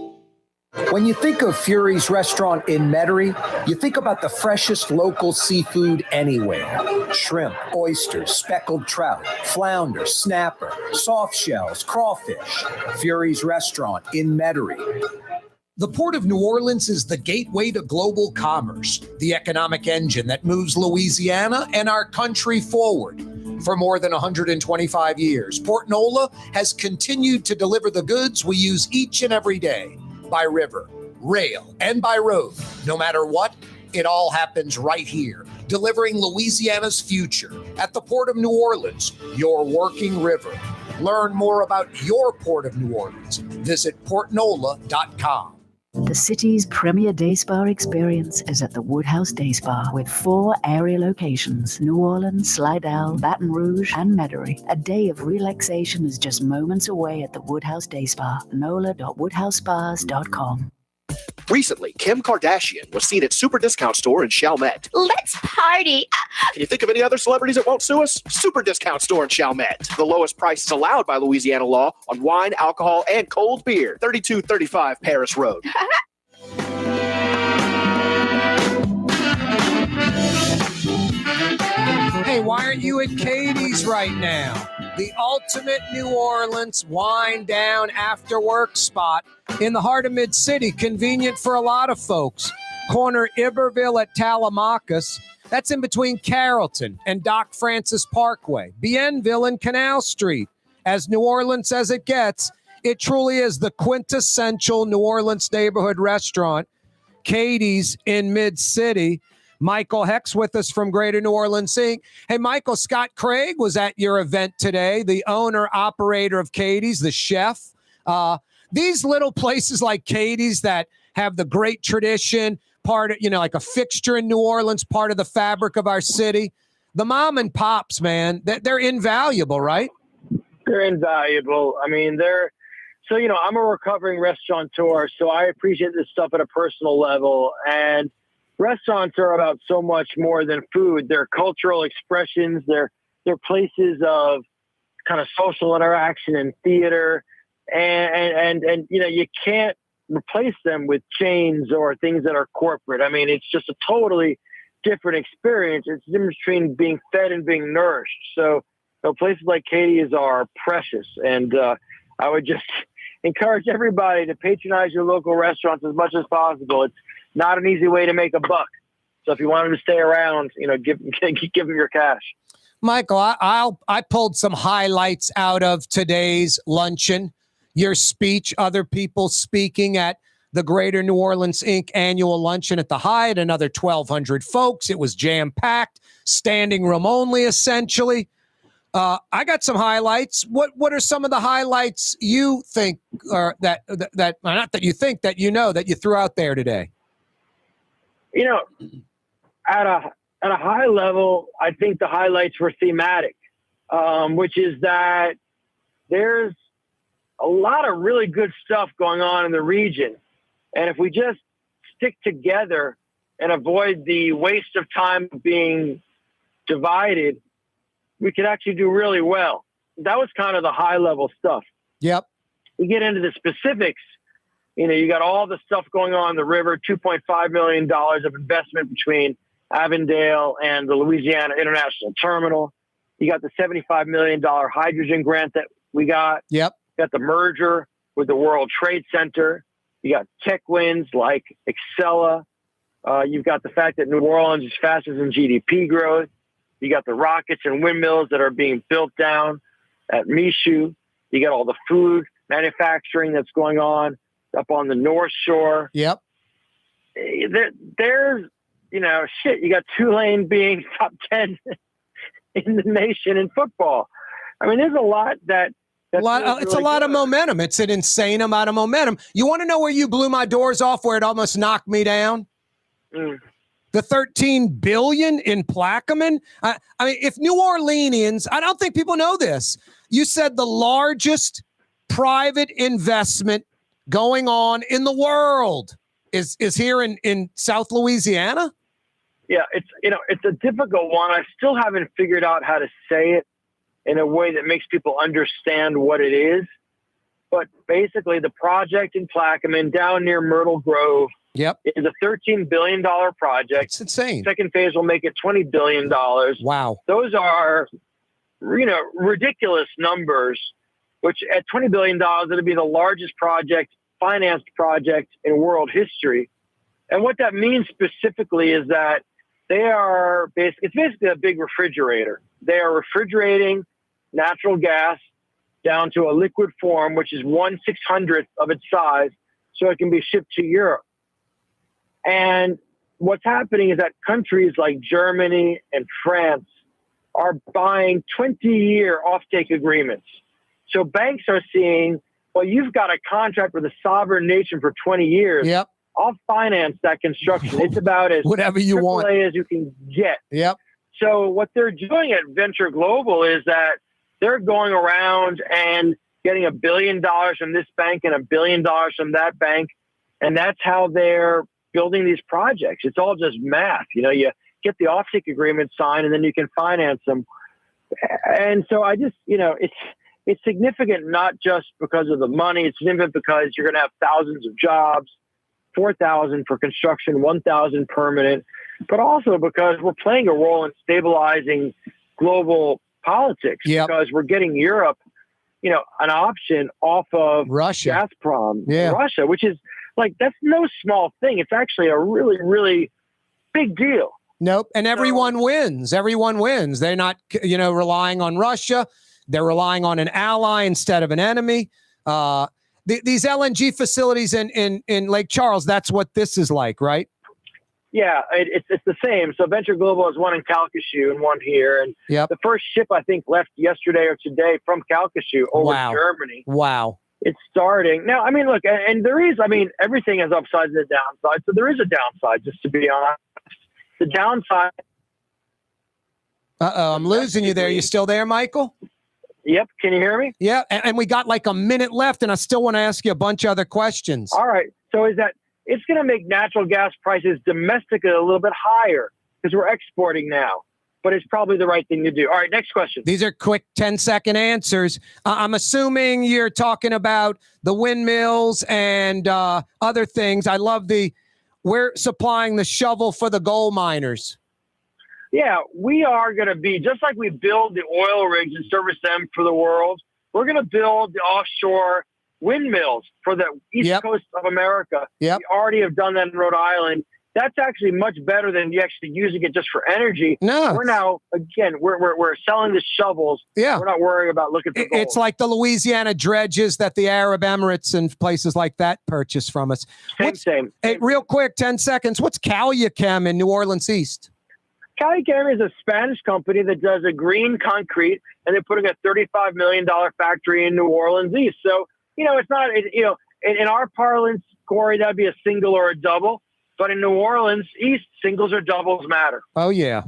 When you think of Fury's restaurant in Metairie, you think about the freshest local seafood anywhere. Shrimp, oysters, speckled trout, flounder, snapper, soft shells, crawfish. Fury's restaurant in Metairie. The Port of New Orleans is the gateway to global commerce, the economic engine that moves Louisiana and our country forward. For more than 125 years, Port Nola has continued to deliver the goods we use each and every day. By river, rail, and by road. No matter what, it all happens right here, delivering Louisiana's future at the Port of New Orleans, your working river. Learn more about your Port of New Orleans. Visit portnola.com. The city's premier day spa experience is at the Woodhouse Day Spa with 4 area locations: New Orleans, Slidell, Baton Rouge, and Metairie. A day of relaxation is just moments away at the Woodhouse Day Spa. NOLA.woodhousespas.com. Recently, Kim Kardashian was seen at Super Discount Store in Chalmette. Let's party. Can you think of any other celebrities that won't sue us? Super Discount Store in Chalmette. The lowest prices allowed by Louisiana law on wine, alcohol, and cold beer. 3235 Paris Road. Hey, why aren't you at Katie's right now? The ultimate New Orleans wind down after work spot in the heart of Mid-City. Convenient for a lot of folks. Corner Iberville at Talamacus. That's in between Carrollton and Doc Francis Parkway. Bienville and Canal Street. As New Orleans as it gets, it truly is the quintessential New Orleans neighborhood restaurant. Katie's in Mid-City. Michael Hecht's with us from Greater New Orleans Inc. Hey, Michael, Scott Craig was at your event today, the owner, operator of Katie's, the chef. These little places like Katie's that have the great tradition, part of, like a fixture in New Orleans, part of the fabric of our city. The mom and pops, man, they're invaluable, right? They're invaluable. I mean, I'm a recovering restaurateur, so I appreciate this stuff at a personal level. And restaurants are about so much more than food. They're cultural expressions. They're places of kind of social interaction and theater. And you can't replace them with chains or things that are corporate. I mean, it's just a totally different experience. It's the difference between being fed and being nourished. So places like Katie's are precious. And I would just encourage everybody to patronize your local restaurants as much as possible. It's not an easy way to make a buck. So if you want them to stay around, give them your cash. Michael, I pulled some highlights out of today's luncheon, your speech, other people speaking at the Greater New Orleans Inc. annual luncheon at the Hyatt, another 1,200 folks. It was jam-packed, standing room only, essentially. I got some highlights. What are some of the highlights you think, or that not that you think, that that you threw out there today? At a high level, I think the highlights were thematic, which is that there's a lot of really good stuff going on in the region. And if we just stick together and avoid the waste of time being divided, we could actually do really well. That was kind of the high level stuff. Yep. We get into the specifics. You got all the stuff going on in the river, $2.5 million of investment between Avondale and the Louisiana International Terminal. You got the $75 million hydrogen grant that we got. Yep. You got the merger with the World Trade Center. You got tech wins like Excella. You've got the fact that New Orleans is fastest in GDP growth. You got the rockets and windmills that are being built down at Michoud. You got all the food manufacturing that's going on up on the North Shore. Yep. There's, you got Tulane being top 10 in the nation in football. I mean, there's a lot that. It's a lot of momentum. It's an insane amount of momentum. You want to know where you blew my doors off, where it almost knocked me down? The $13 billion in Plaquemine. I mean, if New Orleanians, I don't think people know this. You said the largest private investment going on in the world is here in South Louisiana. Yeah, it's a difficult one. I still haven't figured out how to say it in a way that makes people understand what it is. But basically, the project in Plaquemine down near Myrtle Grove is a $13 billion project. It's insane. Second phase will make it $20 billion. Wow. Those are, ridiculous numbers, which at $20 billion, it'll be the largest financed project in world history. And what that means specifically is that it's basically a big refrigerator. They are refrigerating natural gas down to a liquid form, which is 1/600th of its size, so it can be shipped to Europe. And what's happening is that countries like Germany and France are buying 20-year offtake agreements. So banks are seeing, well, you've got a contract with a sovereign nation for 20 years. Yep. I'll finance that construction. It's about as whatever you want as you can get. Yep. So what they're doing at Venture Global is that they're going around and getting $1 billion from this bank and $1 billion from that bank. And that's how they're building these projects. It's all just math. You get the offtake agreement signed and then you can finance them. And so I just, it's significant not just because of the money. It's significant because you're going to have thousands of jobs, 4,000 for construction, 1,000 permanent, but also because we're playing a role in stabilizing global politics because we're getting Europe, an option off of Russia, Gazprom, Russia, which is that's no small thing. It's actually a really, really big deal. Nope. And everyone wins. Everyone wins. They're not, relying on Russia. They're relying on an ally instead of an enemy. These LNG facilities in Lake Charles, that's what this is like, right? Yeah, it's the same. So Venture Global has one in Calcasieu and one here. And the first ship, I think, left yesterday or today from Calcasieu over to Germany. Wow. It's starting. Now, I mean, look, and there is, everything has upsides and downsides. So there is a downside, just to be honest. The downside. I'm losing you there. You still there, Michael? Yep. Can you hear me? Yeah. And we got like a minute left, and I still want to ask you a bunch of other questions. All right. So is that it's going to make natural gas prices domestically a little bit higher because we're exporting now, but it's probably the right thing to do. All right. Next question. These are quick 10-second answers. I'm assuming you're talking about the windmills and other things. I love we're supplying the shovel for the gold miners. Yeah, we are going to be, just like we build the oil rigs and service them for the world, we're going to build the offshore windmills for the East Coast of America. Yep. We already have done that in Rhode Island. That's actually much better than you actually using it just for energy. No. We're now, again, we're selling the shovels. Yeah. We're not worrying about looking for gold. It's like the Louisiana dredges that the Arab Emirates and places like that purchase from us. Same. Hey, real quick, 10 seconds. What's Caluchem in New Orleans East? Caluchem is a Spanish company that does a green concrete, and they're putting a $35 million factory in New Orleans East. So, it's not, in our parlance, Corey, that'd be a single or a double. But in New Orleans East, singles or doubles matter. Oh, yeah.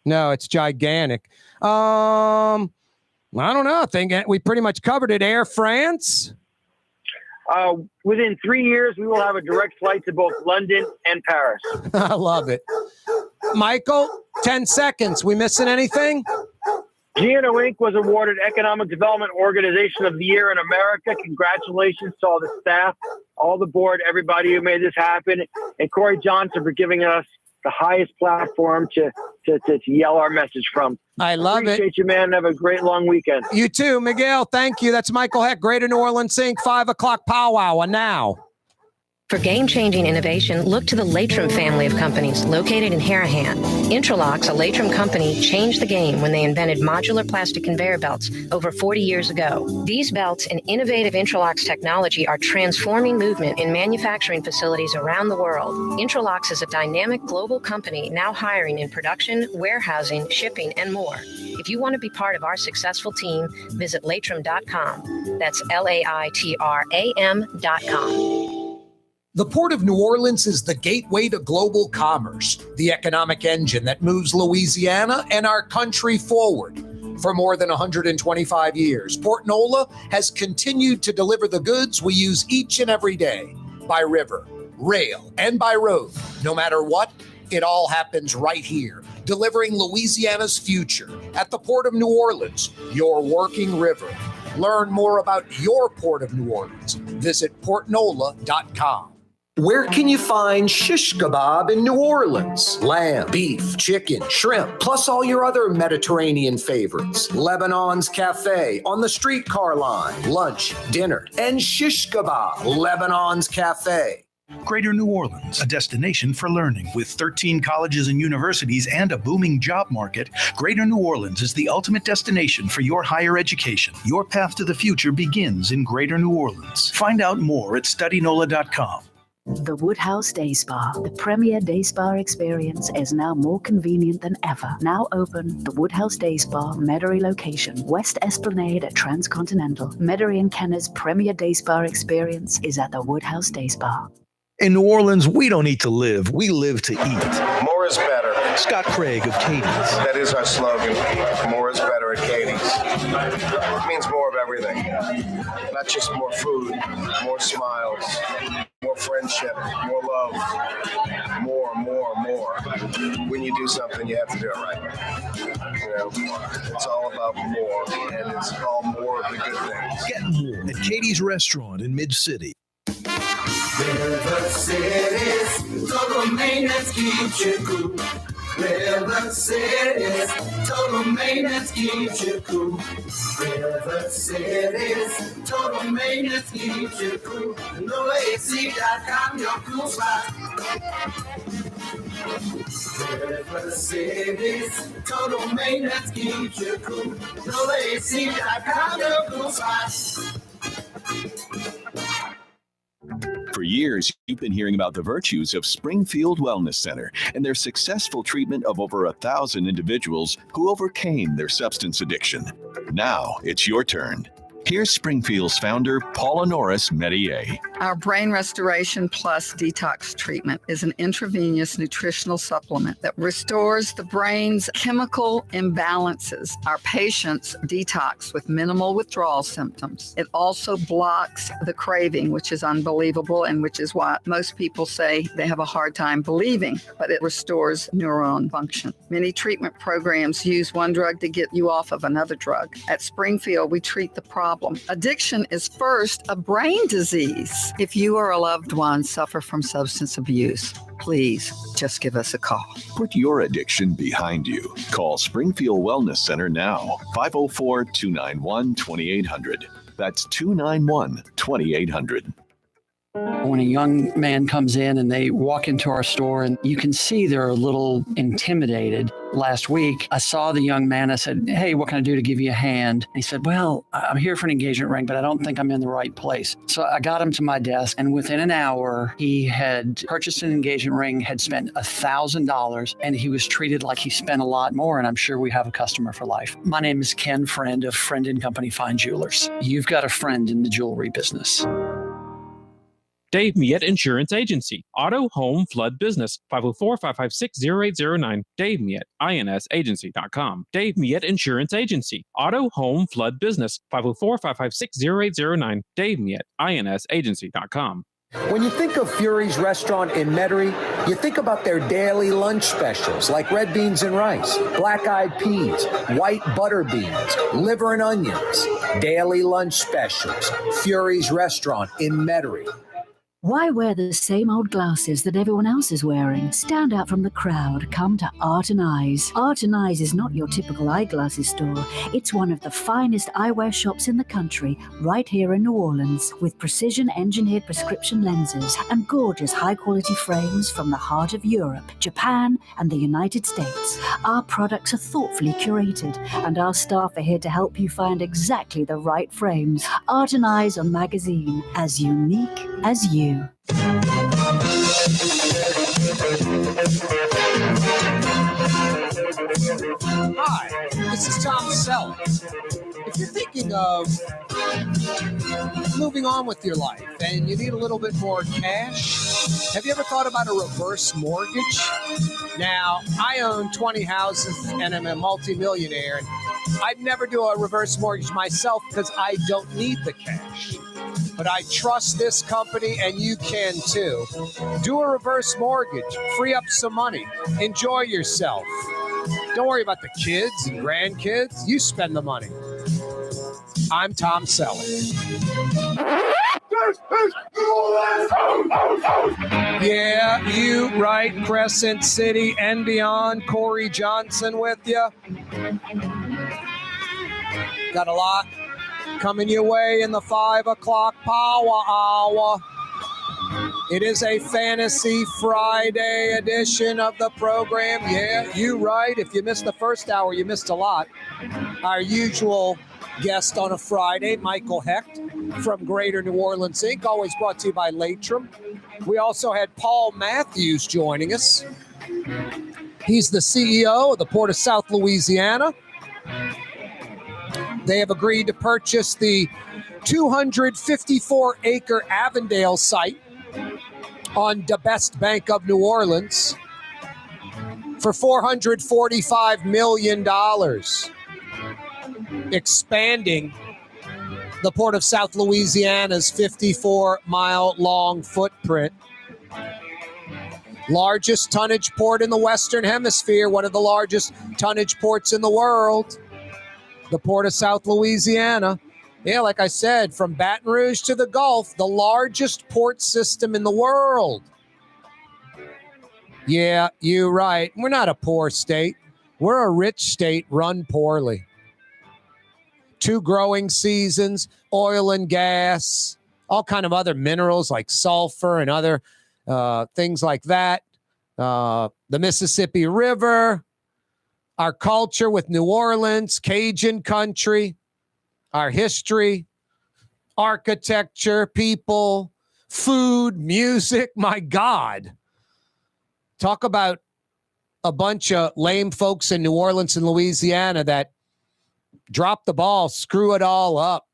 No, it's gigantic. I don't know. I think we pretty much covered it. Air France? Within 3 years, we will have a direct flight to both London and Paris. I love it. Michael, 10 seconds. We missing anything? GNO Inc. was awarded Economic Development Organization of the Year in America. Congratulations to all the staff, all the board, everybody who made this happen, and Corey Johnson for giving us the highest platform to yell our message from. I love it. Appreciate you, man. Have a great long weekend. You too, Miguel. Thank you. That's Michael Hecht, Greater New Orleans Inc. 5 o'clock powwow now. For game-changing innovation, look to the Latrim family of companies located in Harahan. Intralox, a Latrim company, changed the game when they invented modular plastic conveyor belts over 40 years ago. These belts and innovative Intralox technology are transforming movement in manufacturing facilities around the world. Intralox is a dynamic global company now hiring in production, warehousing, shipping, and more. If you want to be part of our successful team, visit latrim.com. That's LAITRAM.com. The Port of New Orleans is the gateway to global commerce, the economic engine that moves Louisiana and our country forward. For more than 125 years, Port Nola has continued to deliver the goods we use each and every day, by river, rail, and by road. No matter what, it all happens right here, delivering Louisiana's future at the Port of New Orleans, your working river. Learn more about your Port of New Orleans. Visit portnola.com. Where can you find shish kebab in New Orleans? Lamb, beef, chicken, shrimp, plus all your other Mediterranean favorites. Lebanon's Cafe on the streetcar line. Lunch, dinner, and shish kebab. Lebanon's Cafe. Greater New Orleans, a destination for learning. With 13 colleges and universities and a booming job market, Greater New Orleans is the ultimate destination for your higher education. Your path to the future begins in Greater New Orleans. Find out more at studynola.com. The Woodhouse Day Spa, the premier day spa experience, is now more convenient than ever. Now open, the Woodhouse Day Spa, Metairie location, West Esplanade at Transcontinental. Metairie and Kenner's premier day spa experience is at the Woodhouse Day Spa. In New Orleans, we don't eat to live, we live to eat. More is better. Scott Craig of Katie's. That is our slogan. More is better at Katie's. It means more of everything. Not just more food, more smiles, more friendship, more love, more. When you do something, you have to do it right. You know, it's all about more, and it's all more of the good things. Get more at Katie's Restaurant in Mid-City. River City's total maintenance keeps you cool. River City's total maintenance keeps you cool. River City's total maintenance keeps you cool. NoAC.com, your cool spot. River City's total maintenance keeps you cool. NoAC.com, your cool spot. For years, you've been hearing about the virtues of Springfield Wellness Center and their successful treatment of over 1,000 individuals who overcame their substance addiction. Now it's your turn. Here's Springfield's founder, Paula Norris Medier. Our Brain Restoration Plus Detox Treatment is an intravenous nutritional supplement that restores the brain's chemical imbalances. Our patients detox with minimal withdrawal symptoms. It also blocks the craving, which is unbelievable and which is why most people say they have a hard time believing, but it restores neuron function. Many treatment programs use one drug to get you off of another drug. At Springfield, we treat the problem. Addiction is first a brain disease. If you or a loved one suffer from substance abuse, please just give us a call. Put your addiction behind you. Call Springfield Wellness Center now, 504-291-2800. That's 291-2800. When a young man comes in and they walk into our store and you can see they're a little intimidated. Last week, I saw the young man. I said, "Hey, what can I do to give you a hand?" And he said, "Well, I'm here for an engagement ring, but I don't think I'm in the right place." So I got him to my desk, and within an hour, he had purchased an engagement ring, had spent $1,000, and he was treated like he spent a lot more, and I'm sure we have a customer for life. My name is Ken Friend of Friend & Company Fine Jewelers. You've got a friend in the jewelry business. Dave Miette Insurance Agency. Auto, home, flood business. 504-556-0809. Dave Miette, INSagency.com. Dave Miette Insurance Agency. Auto, home, flood business. 504-556-0809. Dave Miette, INSagency.com. When you think of Fury's Restaurant in Metairie, you think about their daily lunch specials like red beans and rice, black-eyed peas, white butter beans, liver and onions. Daily lunch specials. Fury's Restaurant in Metairie. Why wear the same old glasses that everyone else is wearing? Stand out from the crowd. Come to Art and Eyes. Art and Eyes is not your typical eyeglasses store. It's one of the finest eyewear shops in the country, right here in New Orleans, with precision-engineered prescription lenses and gorgeous high-quality frames from the heart of Europe, Japan, and the United States. Our products are thoughtfully curated, and our staff are here to help you find exactly the right frames. Art and Eyes on Magazine, as unique as you. Hi, this is Tom Selleck. If you're thinking of moving on with your life and you need a little bit more cash, have you ever thought about a reverse mortgage? Now, I own 20 houses and I'm a multimillionaire, and I'd never do a reverse mortgage myself because I don't need the cash. But I trust this company, and you can too. Do a reverse mortgage, free up some money, enjoy yourself. Don't worry about the kids and grandkids. You spend the money. I'm Tom Selleck. Yeah, you right, Crescent City and beyond. Corey Johnson with you. Got a lot coming your way in the 5 o'clock power hour. It is a Fantasy Friday edition of the program. Yeah, you right. If you missed the first hour, you missed a lot. Our usual guest on a Friday, Michael Hecht from Greater New Orleans Inc., always brought to you by Latrim. We also had Paul Matthews joining us. He's the CEO of the Port of South Louisiana. They have agreed to purchase the 254-acre Avondale site on the Best Bank of New Orleans for $445 million, expanding the Port of South Louisiana's 54-mile-long footprint. Largest tonnage port in the Western Hemisphere, one of the largest tonnage ports in the world. The Port of South Louisiana. Yeah, like I said, from Baton Rouge to the Gulf, the largest port system in the world. Yeah, you're right. We're not a poor state. We're a rich state run poorly. 2 growing seasons, oil and gas, all kind of other minerals like sulfur and other things like that. The Mississippi River. Our culture with New Orleans, Cajun country, our history, architecture, people, food, music. My God. Talk about a bunch of lame folks in New Orleans and Louisiana that drop the ball, screw it all up.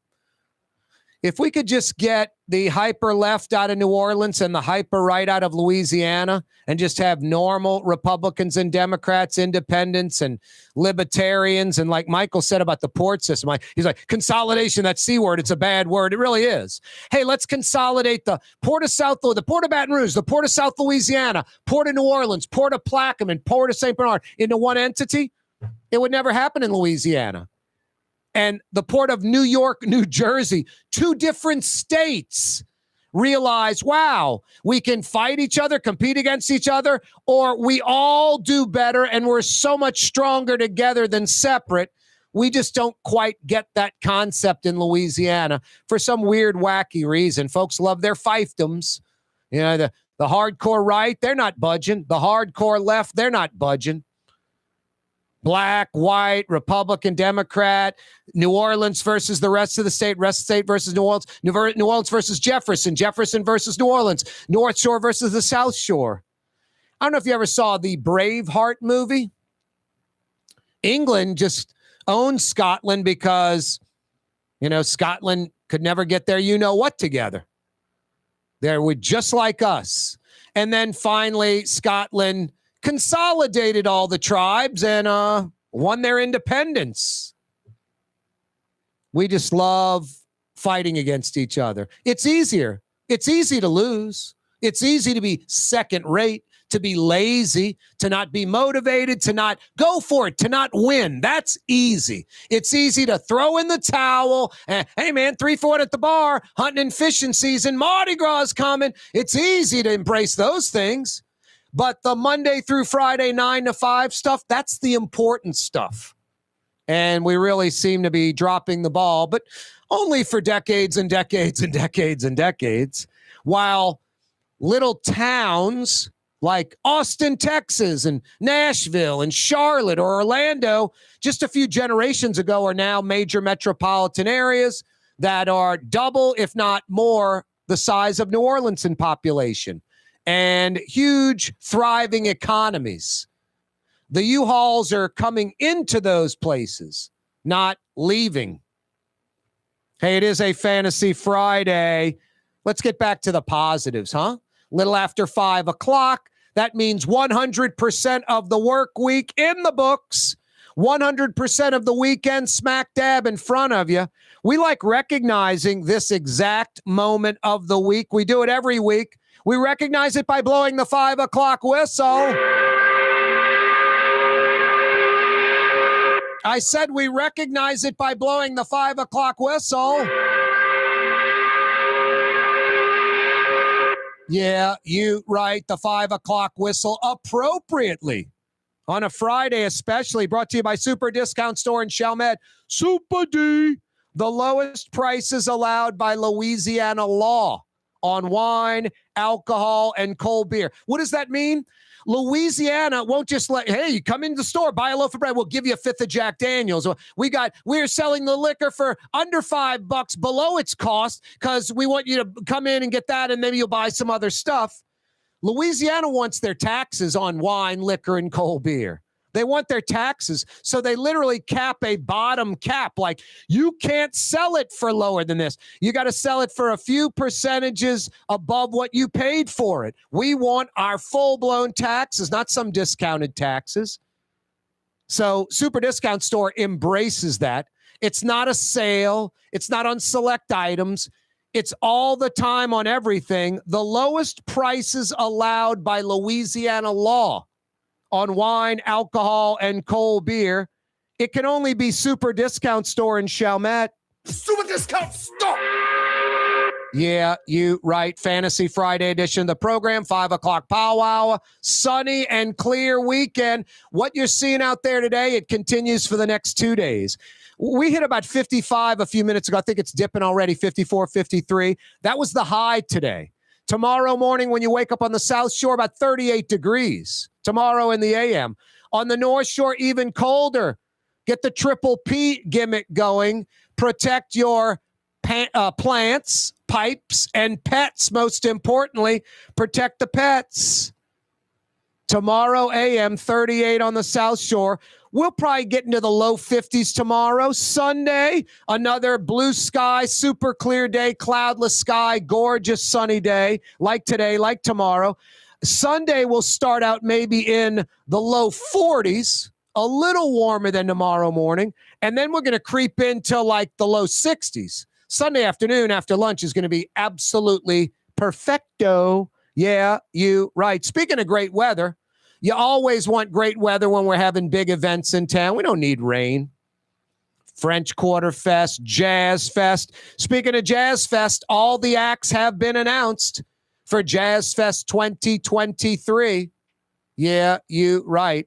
If we could just get the hyper left out of New Orleans and the hyper right out of Louisiana and just have normal Republicans and Democrats, independents and libertarians. And like Michael said about the port system, he's like, consolidation, that C word, it's a bad word. It really is. Hey, let's consolidate the Port of Baton Rouge, the Port of South Louisiana, Port of New Orleans, Port of Plaquemine, Port of St. Bernard into one entity. It would never happen in Louisiana. And the Port of New York, New Jersey, 2 different states realize, wow, we can fight each other, compete against each other, or we all do better and we're so much stronger together than separate. We just don't quite get that concept in Louisiana for some weird, wacky reason. Folks love their fiefdoms. You know, the hardcore right, they're not budging. The hardcore left, they're not budging. Black, white, Republican, Democrat, New Orleans versus the rest of the state versus New Orleans, New Orleans versus Jefferson versus New Orleans, North Shore versus the South Shore. I don't know if you ever saw the Braveheart movie. England just owned Scotland because, Scotland could never get their you-know-what together. They were just like us. And then finally, Scotland consolidated all the tribes and won their independence. We just love fighting against each other. It's easier. It's easy to lose. It's easy to be second rate, to be lazy, to not be motivated, to not go for it, to not win. That's easy. It's easy to throw in the towel. And, hey, man, 3-4 at the bar, hunting and fishing season, Mardi Gras is coming. It's easy to embrace those things. But the Monday through Friday, 9 to 5 stuff, that's the important stuff. And we really seem to be dropping the ball, but only for decades and decades and decades and decades, while little towns like Austin, Texas, and Nashville, and Charlotte, or Orlando, just a few generations ago, are now major metropolitan areas that are double, if not more, the size of New Orleans in population, and huge, thriving economies. The U-Hauls are coming into those places, not leaving. Hey, it is a Fantasy Friday. Let's get back to the positives, huh? Little after 5 o'clock. That means 100% of the work week in the books, 100% of the weekend smack dab in front of you. We like recognizing this exact moment of the week. We do it every week. We recognize it by blowing the 5 o'clock whistle. I said we recognize it by blowing the 5 o'clock whistle. Yeah, you right, the 5 o'clock whistle appropriately. On a Friday especially, brought to you by Super Discount Store in Chalmette. Super D, the lowest prices allowed by Louisiana law on wine, alcohol, and cold beer. What does that mean? Louisiana won't just let, hey, you come into the store, buy a loaf of bread, we'll give you a fifth of Jack Daniels. We're selling the liquor for under $5 below its cost because we want you to come in and get that, and maybe you'll buy some other stuff. Louisiana wants their taxes on wine, liquor, and cold beer. They want their taxes, so they literally cap a bottom cap. Like, you can't sell it for lower than this. You got to sell it for a few percentages above what you paid for it. We want our full-blown taxes, not some discounted taxes. So Super Discount Store embraces that. It's not a sale. It's not on select items. It's all the time on everything. The lowest prices allowed by Louisiana law on wine, alcohol, and cold beer. It can only be Super Discount Store in Chalmette. Super Discount Store! Yeah, you right. Fantasy Friday edition of the program, 5 o'clock powwow, sunny and clear weekend. What you're seeing out there today, it continues for the next 2 days. We hit about 55 a few minutes ago. I think it's dipping already, 54, 53. That was the high today. Tomorrow morning, when you wake up on the South Shore, about 38 degrees. Tomorrow in the AM. On the North Shore, even colder. Get the triple P gimmick going. Protect your plants, pipes, and pets. Most importantly, protect the pets. Tomorrow AM, 38 on the South Shore. We'll probably get into the low 50s tomorrow. Sunday, another blue sky, super clear day, cloudless sky, gorgeous sunny day, like today, like tomorrow. Sunday will start out maybe in the low 40s, a little warmer than tomorrow morning, and then we're going to creep into like the low 60s. Sunday afternoon after lunch is going to be absolutely perfecto. Yeah, you right. Speaking of great weather, you always want great weather when we're having big events in town. We don't need rain. French Quarter Fest, Jazz Fest. Speaking of Jazz Fest, all the acts have been announced for Jazz Fest 2023. Yeah, you right.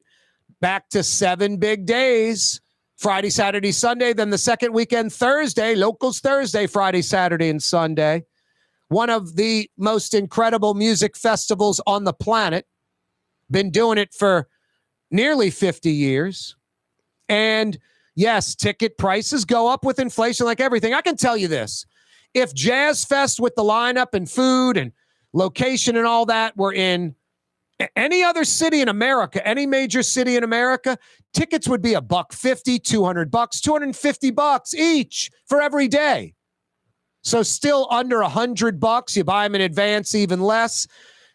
Back to 7 big days. Friday, Saturday, Sunday. Then the second weekend, Thursday. Locals Thursday, Friday, Saturday, and Sunday. One of the most incredible music festivals on the planet. Been doing it for nearly 50 years. And yes, ticket prices go up with inflation like everything. I can tell you this. If Jazz Fest with the lineup and food and location and all that were in any other city in America, any major city in America, tickets would be $150, $200, $250 each for every day. So still under $100. You buy them in advance, even less.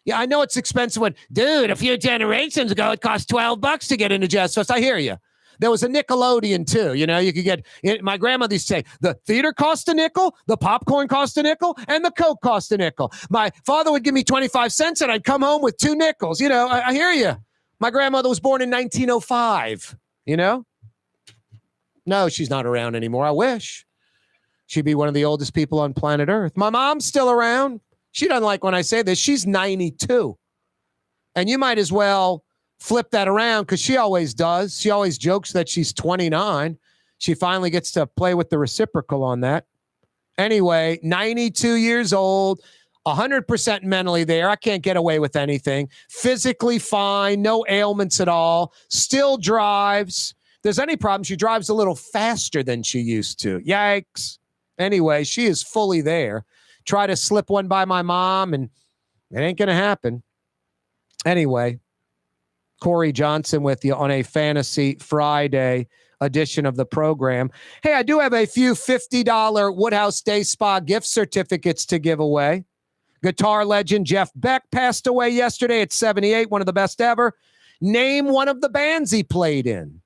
Yeah, I know it's expensive. Dude, a few generations ago, it cost $12 to get into Jazz Fest. I hear you. There was a Nickelodeon too. You know, you could get, my grandmother used to say, the theater cost a nickel, the popcorn cost a nickel, and the Coke cost a nickel. My father would give me 25 cents and I'd come home with 2 nickels. You know, I hear you. My grandmother was born in 1905, you know? No, she's not around anymore. I wish. She'd be one of the oldest people on planet Earth. My mom's still around. She doesn't like when I say this. She's 92. And you might as well flip that around because she always does. She always jokes that she's 29. She finally gets to play with the reciprocal on that. Anyway, 92 years old, 100% mentally there. I can't get away with anything. Physically fine, no ailments at all. Still drives. If there's any problem, she drives a little faster than she used to. Yikes. Anyway, she is fully there. Try to slip one by my mom, and it ain't going to happen. Anyway, Corey Johnson with you on a Fantasy Friday edition of the program. Hey, I do have a few $50 Woodhouse Day Spa gift certificates to give away. Guitar legend Jeff Beck passed away yesterday at 78, one of the best ever. Name one of the bands he played in.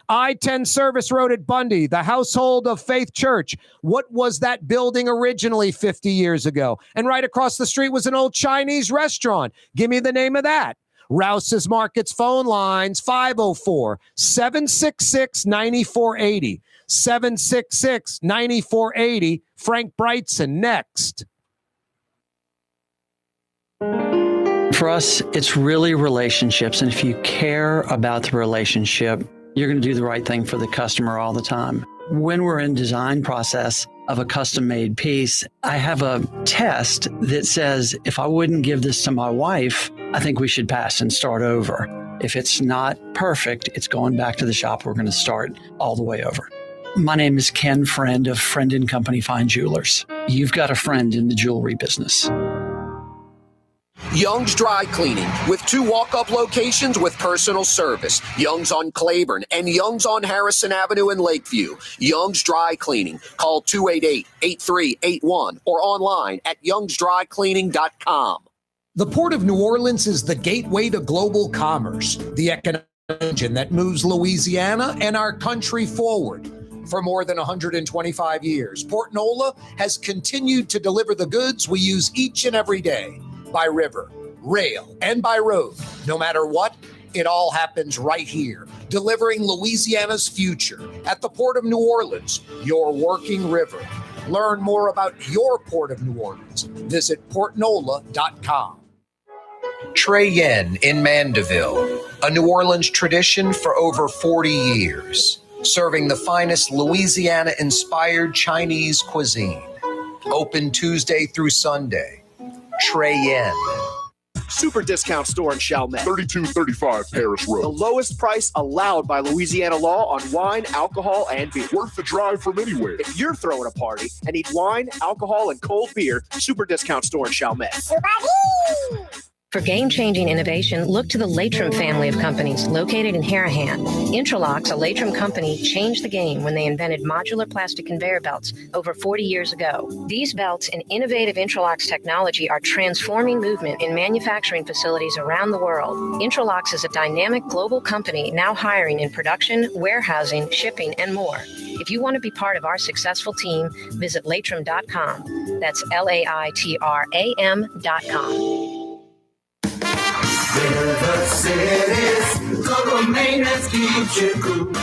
I-10 Service Road at Bundy, the Household of Faith Church. What was that building originally 50 years ago? And right across the street was an old Chinese restaurant. Give me the name of that. Rouse's Markets phone lines, 504-766-9480. 766-9480. Frank Brigtsen next. For us, it's really relationships. And if you care about the relationship, you're going to do the right thing for the customer all the time. When we're in design process of a custom-made piece, I have a test that says, if I wouldn't give this to my wife, I think we should pass and start over. If it's not perfect, it's going back to the shop. We're going to start all the way over. My name is Ken Friend of Friend & Company Fine Jewelers. You've got a friend in the jewelry business. Young's Dry Cleaning, with 2 walk-up locations with personal service. Young's on Claiborne and Young's on Harrison Avenue in Lakeview. Young's Dry Cleaning. Call 288-8381 or online at youngsdrycleaning.com. The Port of New Orleans is the gateway to global commerce, the economic engine that moves Louisiana and our country forward. For more than 125 years, Port Nola has continued to deliver the goods we use each and every day. By river, rail, and by road. No matter what, it all happens right here, delivering Louisiana's future at the Port of New Orleans, your working river. Learn more about your Port of New Orleans. Visit portnola.com. Trey Yen in Mandeville, a New Orleans tradition for over 40 years, serving the finest Louisiana-inspired Chinese cuisine. Open Tuesday through Sunday. Trey Yen. Super discount store in Chalmette. 3235 Paris Road. The lowest price allowed by Louisiana law on wine, alcohol, and beer. Worth the drive from anywhere. If you're throwing a party and need wine, alcohol, and cold beer, super discount store in Chalmette. For game-changing innovation, look to the Latrim family of companies located in Harahan. Intralox, a Latrim company, changed the game when they invented modular plastic conveyor belts over 40 years ago. These belts and innovative Intralox technology are transforming movement in manufacturing facilities around the world. Intralox is a dynamic global company now hiring in production, warehousing, shipping, and more. If you want to be part of our successful team, visit Latrim.com. That's LAITRAM.com. River City's total maintenance keeps you cool.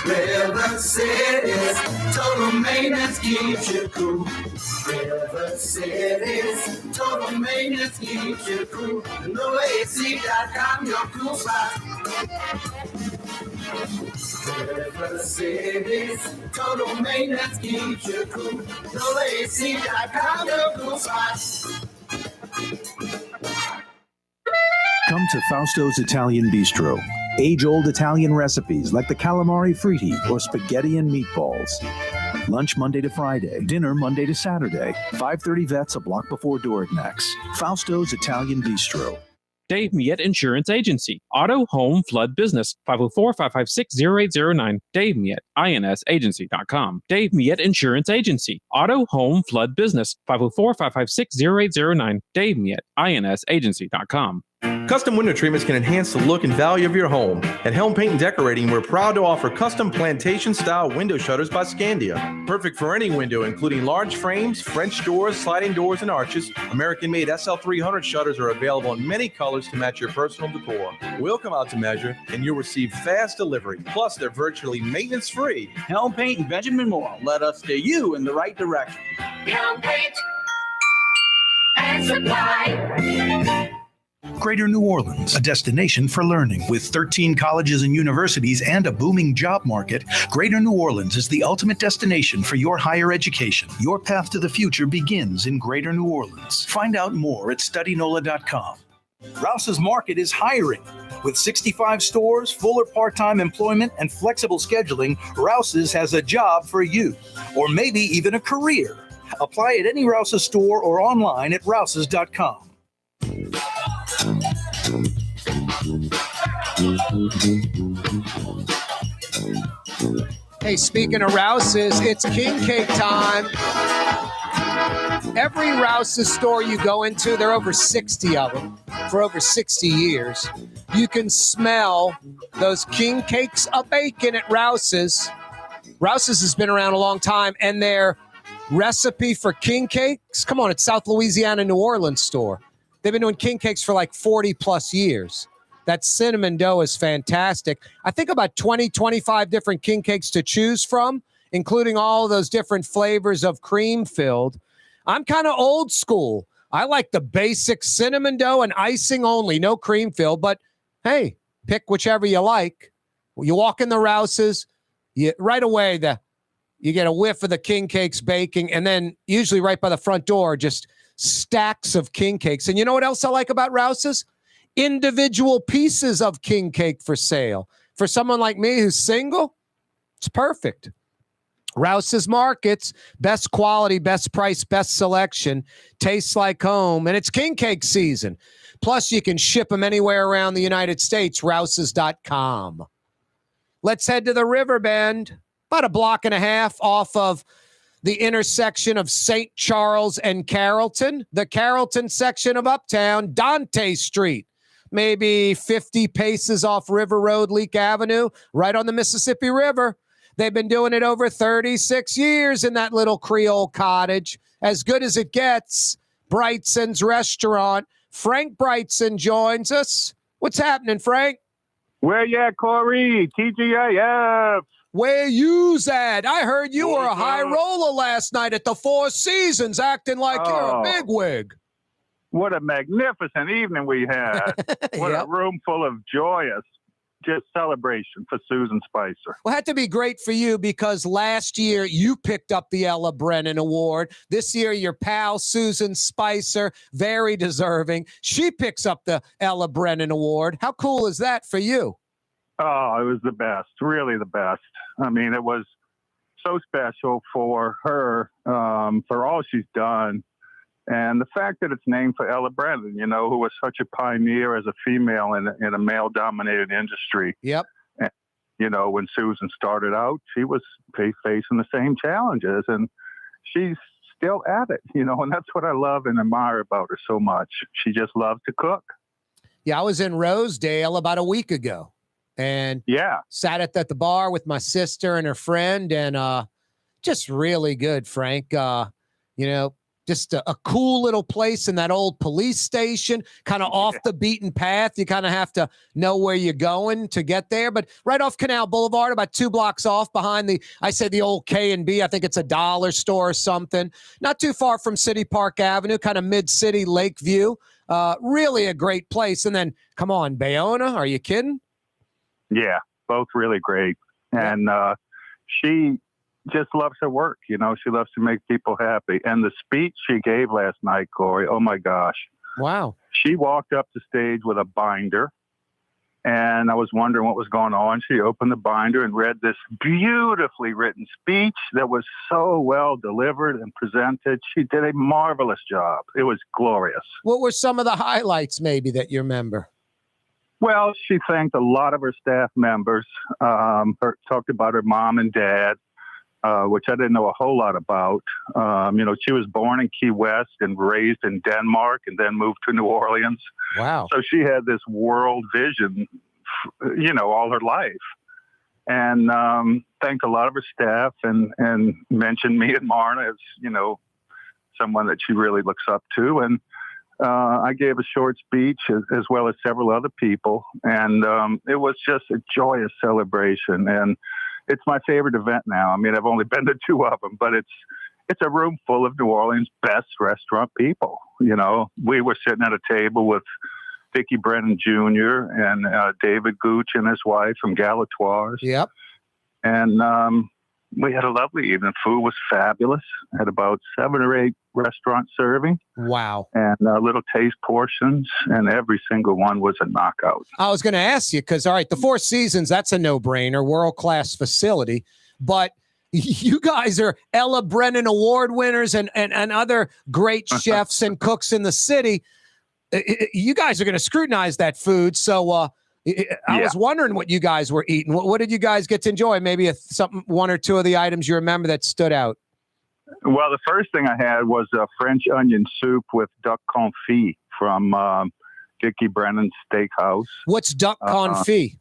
River City's total maintenance keeps you cool. River City's total maintenance keeps you cool. NoAC.com, your cool spot. River City's total maintenance keeps you cool. NoAC.com, your cool spot. Come to Fausto's Italian Bistro. Age-old Italian recipes like the calamari fritti or spaghetti and meatballs. Lunch Monday to Friday, dinner Monday to Saturday. 530 Vets, a block before Dorignax. Fausto's Italian Bistro. Dave Miette Insurance Agency. Auto, home, flood, business. 504-556-0809. Dave Miette, INSagency.com. Dave Miette Insurance Agency. Auto, home, flood, business. 504-556-0809. Dave Miette, INSagency.com. Custom window treatments can enhance the look and value of your home. At Helm Paint and Decorating, we're proud to offer custom plantation-style window shutters by Scandia. Perfect for any window, including large frames, French doors, sliding doors, and arches. American-made SL300 shutters are available in many colors to match your personal decor. We'll come out to measure, and you'll receive fast delivery. Plus, they're virtually maintenance-free. Helm Paint and Benjamin Moore. Let us steer you in the right direction. Helm Paint and Supply. Greater New Orleans, a destination for learning. With 13 colleges and universities and a booming job market, Greater New Orleans is the ultimate destination for your higher education. Your path to the future begins in Greater New Orleans. Find out more at studynola.com. Rouse's Market is hiring. With 65 stores, full or part-time employment, and flexible scheduling, Rouse's has a job for you, or maybe even a career. Apply at any Rouse's store or online at rouses.com. Hey, speaking of Rouse's, it's king cake time. Every Rouse's store you go into, there are over 60 of them for over 60 years. You can smell those king cakes a baking at Rouse's. Rouse's has been around a long time, and their recipe for king cakes, come on, it's South Louisiana, New Orleans store. They've been doing king cakes for like 40 plus years. That cinnamon dough is fantastic. I think about 20, 25 different king cakes to choose from, including all of those different flavors of cream filled. I'm kind of old school. I like the basic cinnamon dough and icing only, no cream filled. But hey, pick whichever you like. You walk in the Rouse's, right away you get a whiff of the king cakes baking, and then usually right by the front door, just stacks of king cakes. And you know what else I like about Rouse's? Individual pieces of king cake for sale. For someone like me who's single, it's perfect. Rouse's Markets, best quality, best price, best selection, tastes like home, and it's king cake season. Plus, you can ship them anywhere around the United States, rouses.com. Let's head to the Riverbend, about a block and a half off of the intersection of St. Charles and Carrollton, the Carrollton section of Uptown, Dante Street, maybe 50 paces off River Road, Leak Avenue, right on the Mississippi River. They've been doing it over 36 years in that little Creole cottage. As good as it gets, Brigtsen's Restaurant. Frank Brigtsen joins us. What's happening, Frank? Where you at, Corey? TGIF. Where you's at? I heard you were a high roller last night at the Four Seasons, acting like you're a bigwig. What a magnificent evening we had. What a room full of joyous just celebration for Susan Spicer. Well, it had to be great for you because last year you picked up the Ella Brennan Award. This year, your pal Susan Spicer, very deserving. She picks up the Ella Brennan Award. How cool is that for you? Oh, it was the best, really the best. I mean, it was so special for her, for all she's done. And the fact that it's named for Ella Brennan, you know, who was such a pioneer as a female in a male-dominated industry. Yep. And, you know, when Susan started out, she was facing the same challenges, and she's still at it, you know, and that's what I love and admire about her so much. She just loves to cook. Yeah, I was in Rosedale about a week ago. And sat at the bar with my sister and her friend, and just really good, Frank. You know, just a cool little place in that old police station, kind of off the beaten path. You kind of have to know where you're going to get there, but right off Canal Boulevard, about 2 blocks off behind the old K&B. I think it's a dollar store or something. Not too far from City Park Avenue, kind of mid-city Lakeview. Really a great place. And then, come on, Bayona, are you kidding? Yeah, both really great. And she just loves her work. You know, she loves to make people happy. And the speech she gave last night, Corey, oh my gosh. Wow. She walked up the stage with a binder, and I was wondering what was going on. She opened the binder and read this beautifully written speech that was so well delivered and presented. She did a marvelous job. It was glorious. What were some of the highlights maybe that you remember? Well, she thanked a lot of her staff members, talked about her mom and dad, which I didn't know a whole lot about. She was born in Key West and raised in Denmark and then moved to New Orleans. Wow. So she had this world vision, all her life. And thanked a lot of her staff and mentioned me and Marna as, someone that she really looks up to. And I gave a short speech as well as several other people. And it was just a joyous celebration. And it's my favorite event now. I mean, I've only been to 2 of them, but it's a room full of New Orleans' best restaurant people. We were sitting at a table with Vicki Brennan Jr. and David Gooch and his wife from Galatoire's. Yep. And we had a lovely evening. Food was fabulous. Had about 7 or 8 restaurants serving. Wow. And little taste portions, and every single one was a knockout. I was going to ask you, because, all right, the Four Seasons, that's a no-brainer, world-class facility. But you guys are Ella Brennan Award winners and other great chefs and cooks in the city. You guys are going to scrutinize that food. So I was wondering what you guys were eating. What did you guys get to enjoy? Maybe one or two of the items you remember that stood out. Well, the first thing I had was a French onion soup with duck confit from Vicki Brennan's Steakhouse. What's duck confit?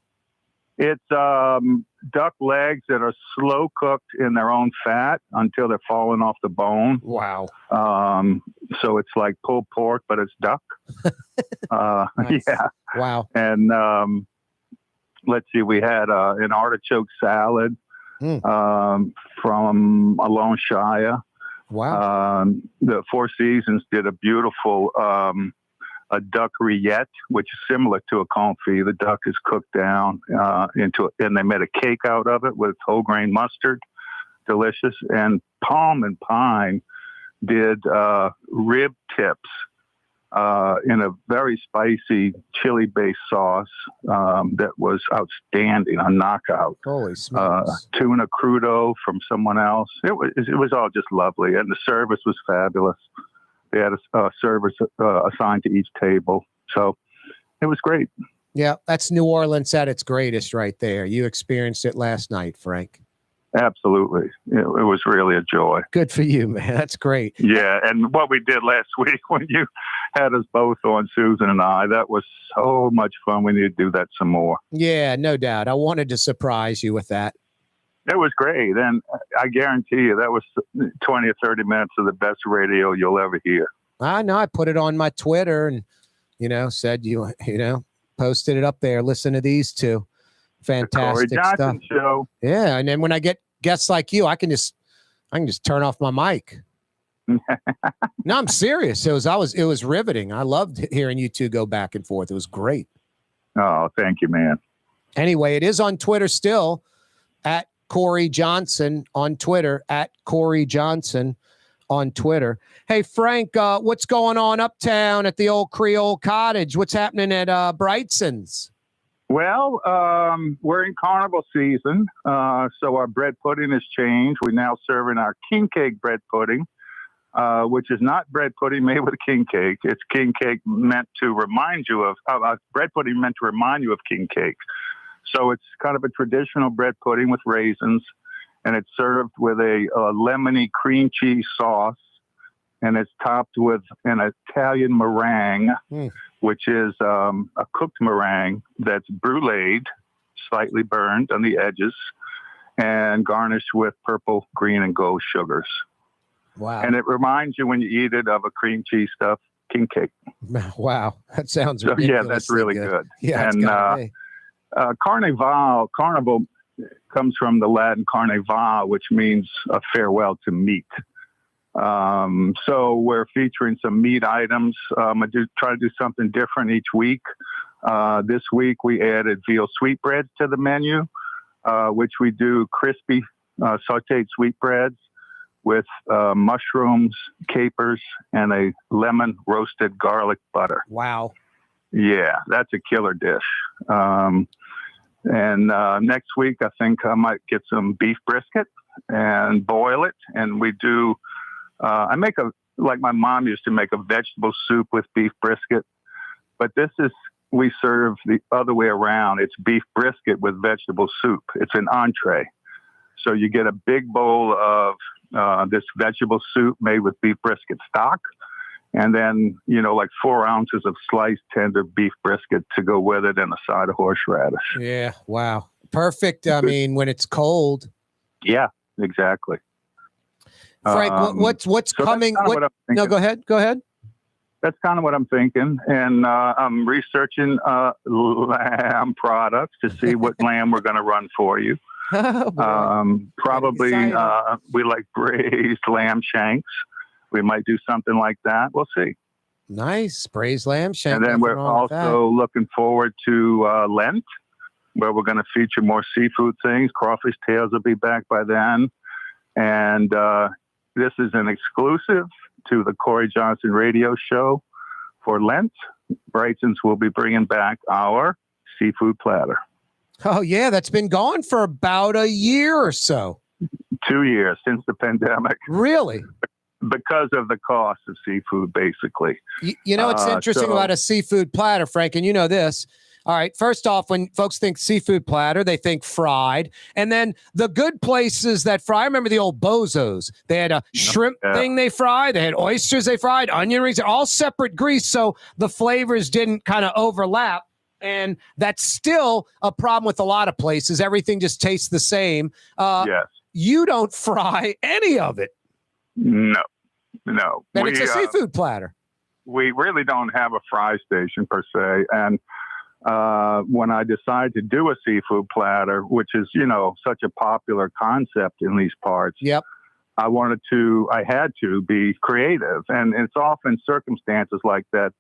It's duck legs that are slow cooked in their own fat until they're falling off the bone. Wow. So it's like pulled pork, but it's duck. Nice. Yeah. Wow. And let's see, we had an artichoke salad from Alon Shaya. Wow. The Four Seasons did a beautiful a duck rillette, which is similar to a confit. The duck is cooked down and they made a cake out of it with whole grain mustard. Delicious. And Palm and Pine did rib tips in a very spicy chili-based sauce that was outstanding, a knockout. Holy smokes. Tuna crudo from someone else. It was all just lovely, and the service was fabulous. They had a server assigned to each table, so it was great. Yeah, that's New Orleans at its greatest right there. You experienced it last night, Frank. Absolutely. It was really a joy. Good for you, man. That's great. Yeah, and what we did last week when you had us both on, Susan and I, that was so much fun. We need to do that some more. Yeah, no doubt. I wanted to surprise you with that. It was great, and I guarantee you that was 20 or 30 minutes of the best radio you'll ever hear. I know. I put it on my Twitter and, said posted it up there. Listen to these two. Fantastic the Corey Johnson stuff. Show. Yeah, and then when I get guests like you, I can just turn off my mic. No, I'm serious. It was riveting. I loved hearing you two go back and forth. It was great. Oh, thank you, man. Anyway, it is on Twitter still at Corey Johnson on Twitter, at Corey Johnson on Twitter. Hey, Frank, what's going on uptown at the old Creole Cottage? What's happening at Brigtsen's? Well, we're in Carnival season, so our bread pudding has changed. We're now serving our king cake bread pudding, which is not bread pudding made with king cake. It's king cake meant to remind you of bread pudding meant to remind you of king cake. So it's kind of a traditional bread pudding with raisins, and it's served with a lemony cream cheese sauce, and it's topped with an Italian meringue, which is a cooked meringue that's bruleed, slightly burned on the edges, and garnished with purple, green, and gold sugars. Wow. And it reminds you when you eat it of a cream cheese stuffed king cake. Wow. That sounds so, ridiculously yeah, that's really good. Yeah, and Carnival comes from the Latin carnival, which means a farewell to meat. So we're featuring some meat items. I try to do something different each week. This week we added veal sweetbreads to the menu, which we do crispy sauteed sweetbreads with mushrooms, capers, and a lemon roasted garlic butter. Wow. Yeah, that's a killer dish. And next week, I think I might get some beef brisket and boil it. And we do, I make like my mom used to make a vegetable soup with beef brisket. But we serve the other way around. It's beef brisket with vegetable soup. It's an entree. So you get a big bowl of this vegetable soup made with beef brisket stock. And then, like 4 ounces of sliced tender beef brisket to go with it and a side of horseradish. Yeah. Wow. Perfect. I mean, when it's cold. Yeah, exactly. Frank, what's coming? No, go ahead. Go ahead. That's kind of what I'm thinking. And I'm researching lamb products to see what lamb we're going to run for you. Probably we like braised lamb shanks. We might do something like that. We'll see. Nice. Braised lamb shank. And then we're also looking forward to Lent, where we're going to feature more seafood things. Crawfish tails will be back by then. And this is an exclusive to the Corey Johnson radio show for Lent. Brigtsen's will be bringing back our seafood platter. Oh, yeah. That's been gone for about a year or so. 2 years since the pandemic. Really? Because of the cost of seafood, basically. You know, it's interesting about a seafood platter, Frank, and you know this. All right. First off, when folks think seafood platter, they think fried. And then the good places that fry, I remember the old Bozos. They had a shrimp thing they fried. They had oysters they fried, onion rings, all separate grease. So the flavors didn't kind of overlap. And that's still a problem with a lot of places. Everything just tastes the same. Yes. You don't fry any of it. No. And it's a seafood platter. We really don't have a fry station per se. And when I decided to do a seafood platter, which is, such a popular concept in these parts. Yep. I had to be creative. And it's often circumstances like that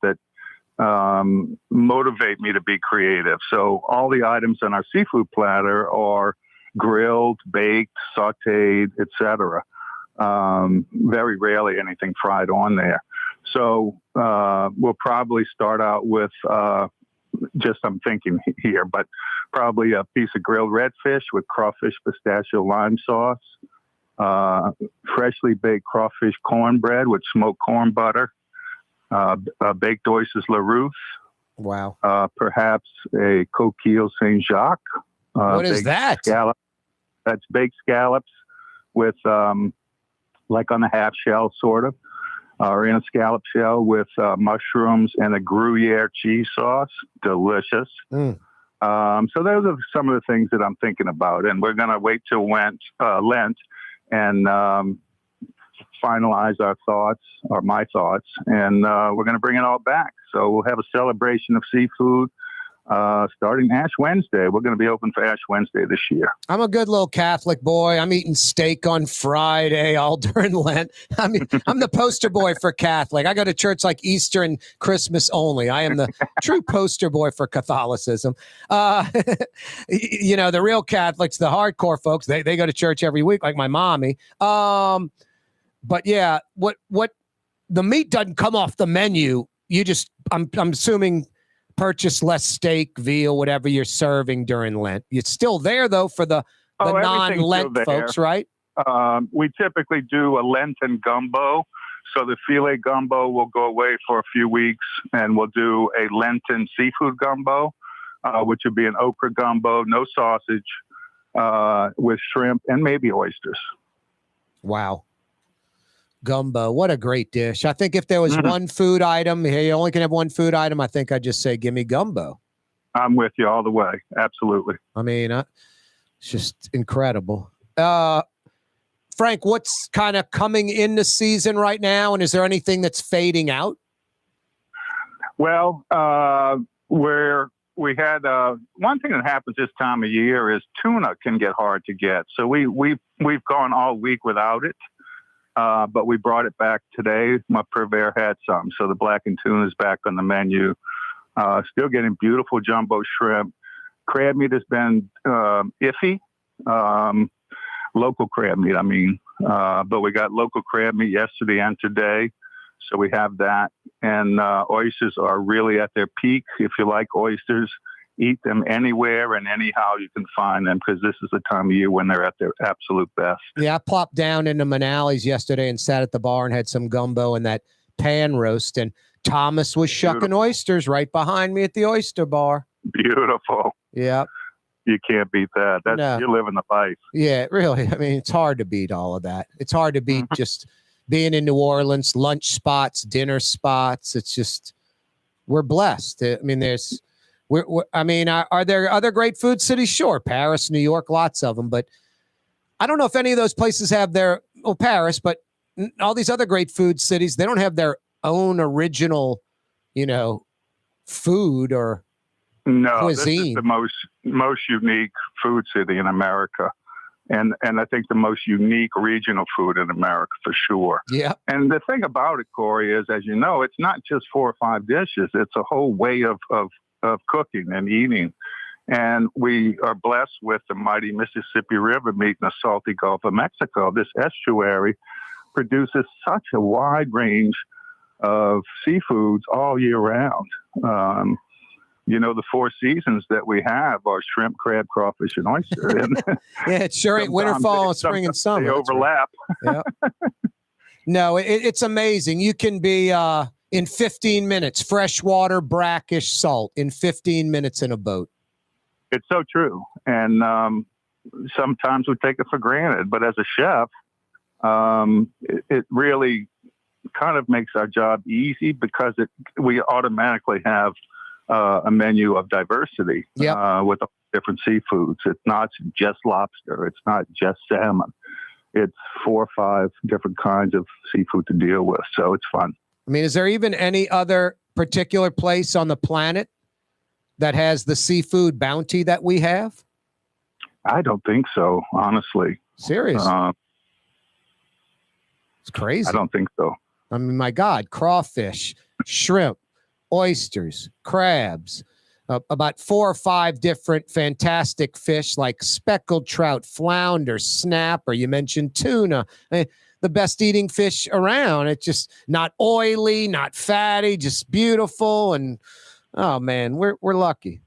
motivate me to be creative. So all the items in our seafood platter are grilled, baked, sauteed, etc. Very rarely anything fried on there. So we'll probably start out with I'm thinking here, but probably a piece of grilled redfish with crawfish pistachio lime sauce, freshly baked crawfish cornbread with smoked corn butter, baked oysters LaRousse. Wow. Perhaps a coquille Saint Jacques. What is that? That's baked scallops with like on a half shell, sort of, or in a scallop shell with mushrooms and a Gruyere cheese sauce. Delicious. So those are some of the things that I'm thinking about. And we're going to wait till Lent and finalize our thoughts, or my thoughts, and we're going to bring it all back. So we'll have a celebration of seafood starting Ash Wednesday. We're going to be open for Ash Wednesday this year. I'm a good little Catholic boy. I'm eating steak on Friday all during Lent. I mean, I'm the poster boy for Catholic. I go to church like Easter and Christmas only. I am the true poster boy for Catholicism. The real Catholics, the hardcore folks, they go to church every week like my mommy. But yeah, what the meat doesn't come off the menu. You just, I'm assuming, purchase less steak, veal, whatever you're serving during Lent. It's still there though for the non-Lent folks, right? We typically do a Lenten gumbo. So the filet gumbo will go away for a few weeks, and we'll do a Lenten seafood gumbo, which would be an okra gumbo, no sausage, with shrimp and maybe oysters. Wow. Gumbo, what a great dish. I think if there was one food item, you only can have one food item, I think I'd just say, give me gumbo. I'm with you all the way. Absolutely. I mean, it's just incredible. Frank, what's kind of coming in the season right now? And is there anything that's fading out? Well, we had one thing that happens this time of year is tuna can get hard to get. So we've gone all week without it. But we brought it back today. My purveyor had some. So the blackened tuna is back on the menu. Still getting beautiful jumbo shrimp. Crab meat has been iffy. Local crab meat, I mean. But we got local crab meat yesterday and today. So we have that. And oysters are really at their peak. If you like oysters, eat them anywhere and anyhow you can find them, because this is the time of year when they're at their absolute best. Yeah, I plopped down into Manali's yesterday and sat at the bar and had some gumbo and that pan roast, and Thomas was shucking oysters right behind me at the oyster bar. Beautiful. Yeah. You can't beat that. You're living the life. Yeah, really. I mean, it's hard to beat all of that. It's hard to beat just being in New Orleans, lunch spots, dinner spots. It's just, we're blessed. I mean, are there other great food cities? Sure. Paris, New York, lots of them. But I don't know if any of those places have Paris, but all these other great food cities, they don't have their own original, food or cuisine. This is the most unique food city in America. And I think the most unique regional food in America for sure. Yeah. And the thing about it, Corey, is, as you know, it's not just 4 or 5 dishes. It's a whole way of cooking and eating. And we are blessed with the mighty Mississippi River meeting the salty Gulf of Mexico. This estuary produces such a wide range of seafoods all year round. The 4 seasons that we have are shrimp, crab, crawfish, and oyster. And yeah, it sure ain't winter, fall, spring, and summer. They overlap. Yeah. No, it's amazing. You can be in 15 minutes, freshwater, brackish, salt, in 15 minutes in a boat. It's so true. And sometimes we take it for granted. But as a chef, it really kind of makes our job easy because we automatically have a menu of diversity with different seafoods. It's not just lobster. It's not just salmon. It's 4 or 5 different kinds of seafood to deal with. So it's fun. I mean, is there even any other particular place on the planet that has the seafood bounty that we have? I don't think so, honestly. Seriously? It's crazy. I don't think so. I mean, my God, crawfish, shrimp, oysters, crabs, about 4 or 5 different fantastic fish like speckled trout, flounder, snapper. You mentioned tuna. The best eating fish around. It's just not oily, not fatty, just beautiful. And oh man, we're lucky.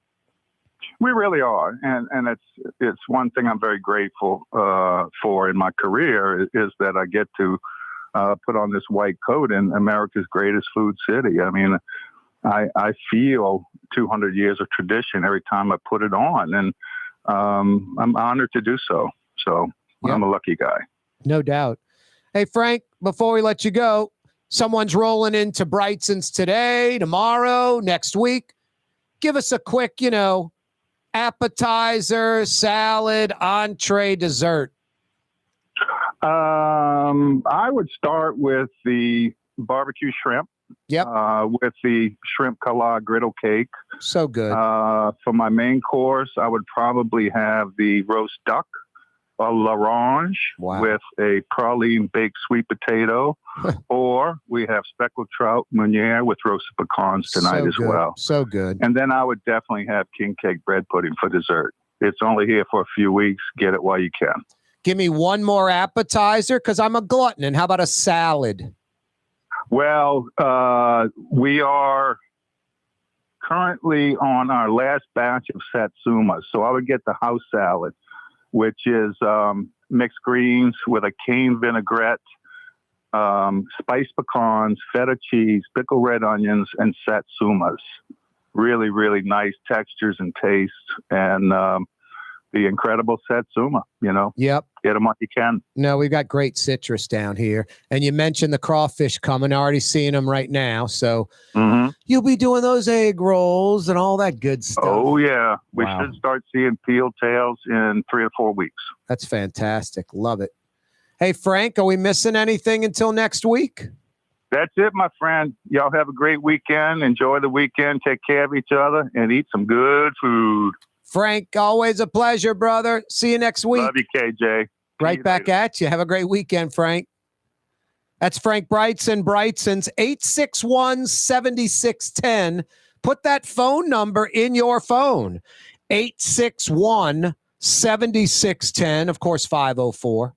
We really are, and it's one thing I'm very grateful for in my career is that I get to put on this white coat in America's greatest food city. I mean, I feel 200 years of tradition every time I put it on, and I'm honored to do so. So I'm a lucky guy. No doubt. Hey, Frank, before we let you go, someone's rolling into Brigtsen's today, tomorrow, next week. Give us a quick, appetizer, salad, entree, dessert. I would start with the barbecue shrimp. Yep. With the shrimp collard griddle cake. So good. For my main course, I would probably have the roast duck, a l'orange with a praline baked sweet potato, or we have speckled trout meuniere with roasted pecans tonight as well. So good. And then I would definitely have king cake bread pudding for dessert. It's only here for a few weeks. Get it while you can. Give me one more appetizer because I'm a glutton. And how about a salad? Well, we are currently on our last batch of satsuma. So I would get the house salad, which is mixed greens with a cane vinaigrette, spiced pecans, feta cheese, pickled red onions, and satsumas. Really, really nice textures and tastes. And the incredible satsuma, Yep. Get them what you can. No, we've got great citrus down here. And you mentioned the crawfish coming. Already seeing them right now. So you'll be doing those egg rolls and all that good stuff. Oh, yeah. We Wow. should start seeing peeled tails in 3 or 4 weeks. That's fantastic. Love it. Hey, Frank, are we missing anything until next week? That's it, my friend. Y'all have a great weekend. Enjoy the weekend. Take care of each other and eat some good food. Frank, always a pleasure, brother. See you next week. Love you, KJ. Right back at you. Have a great weekend, Frank. That's Frank Brigtsen, Brigtsen's 861-7610. Put that phone number in your phone. 861-7610. Of course, 504.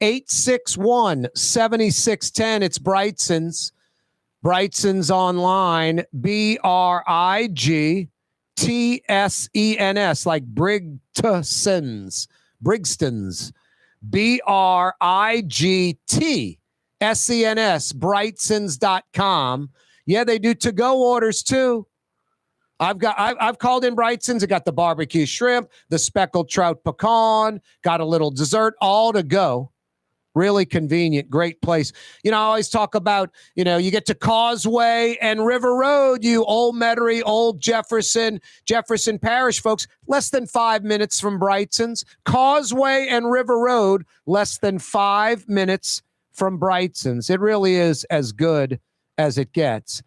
861-7610. It's Brigtsen's. Brigtsen's online. BRIGTSENS, like Brigtsen's. Brigstens. BRIGTSENS, Brigtsens.com. Yeah, they do to-go orders too. I've called in Brigtsen's. I got the barbecue shrimp, the speckled trout pecan, got a little dessert, all to go. Really convenient, great place. I always talk about, you get to Causeway and River Road, you Old Metairie, Old Jefferson Parish folks, less than 5 minutes from Brigtsen's. Causeway and River Road, less than 5 minutes from Brigtsen's. It really is as good as it gets.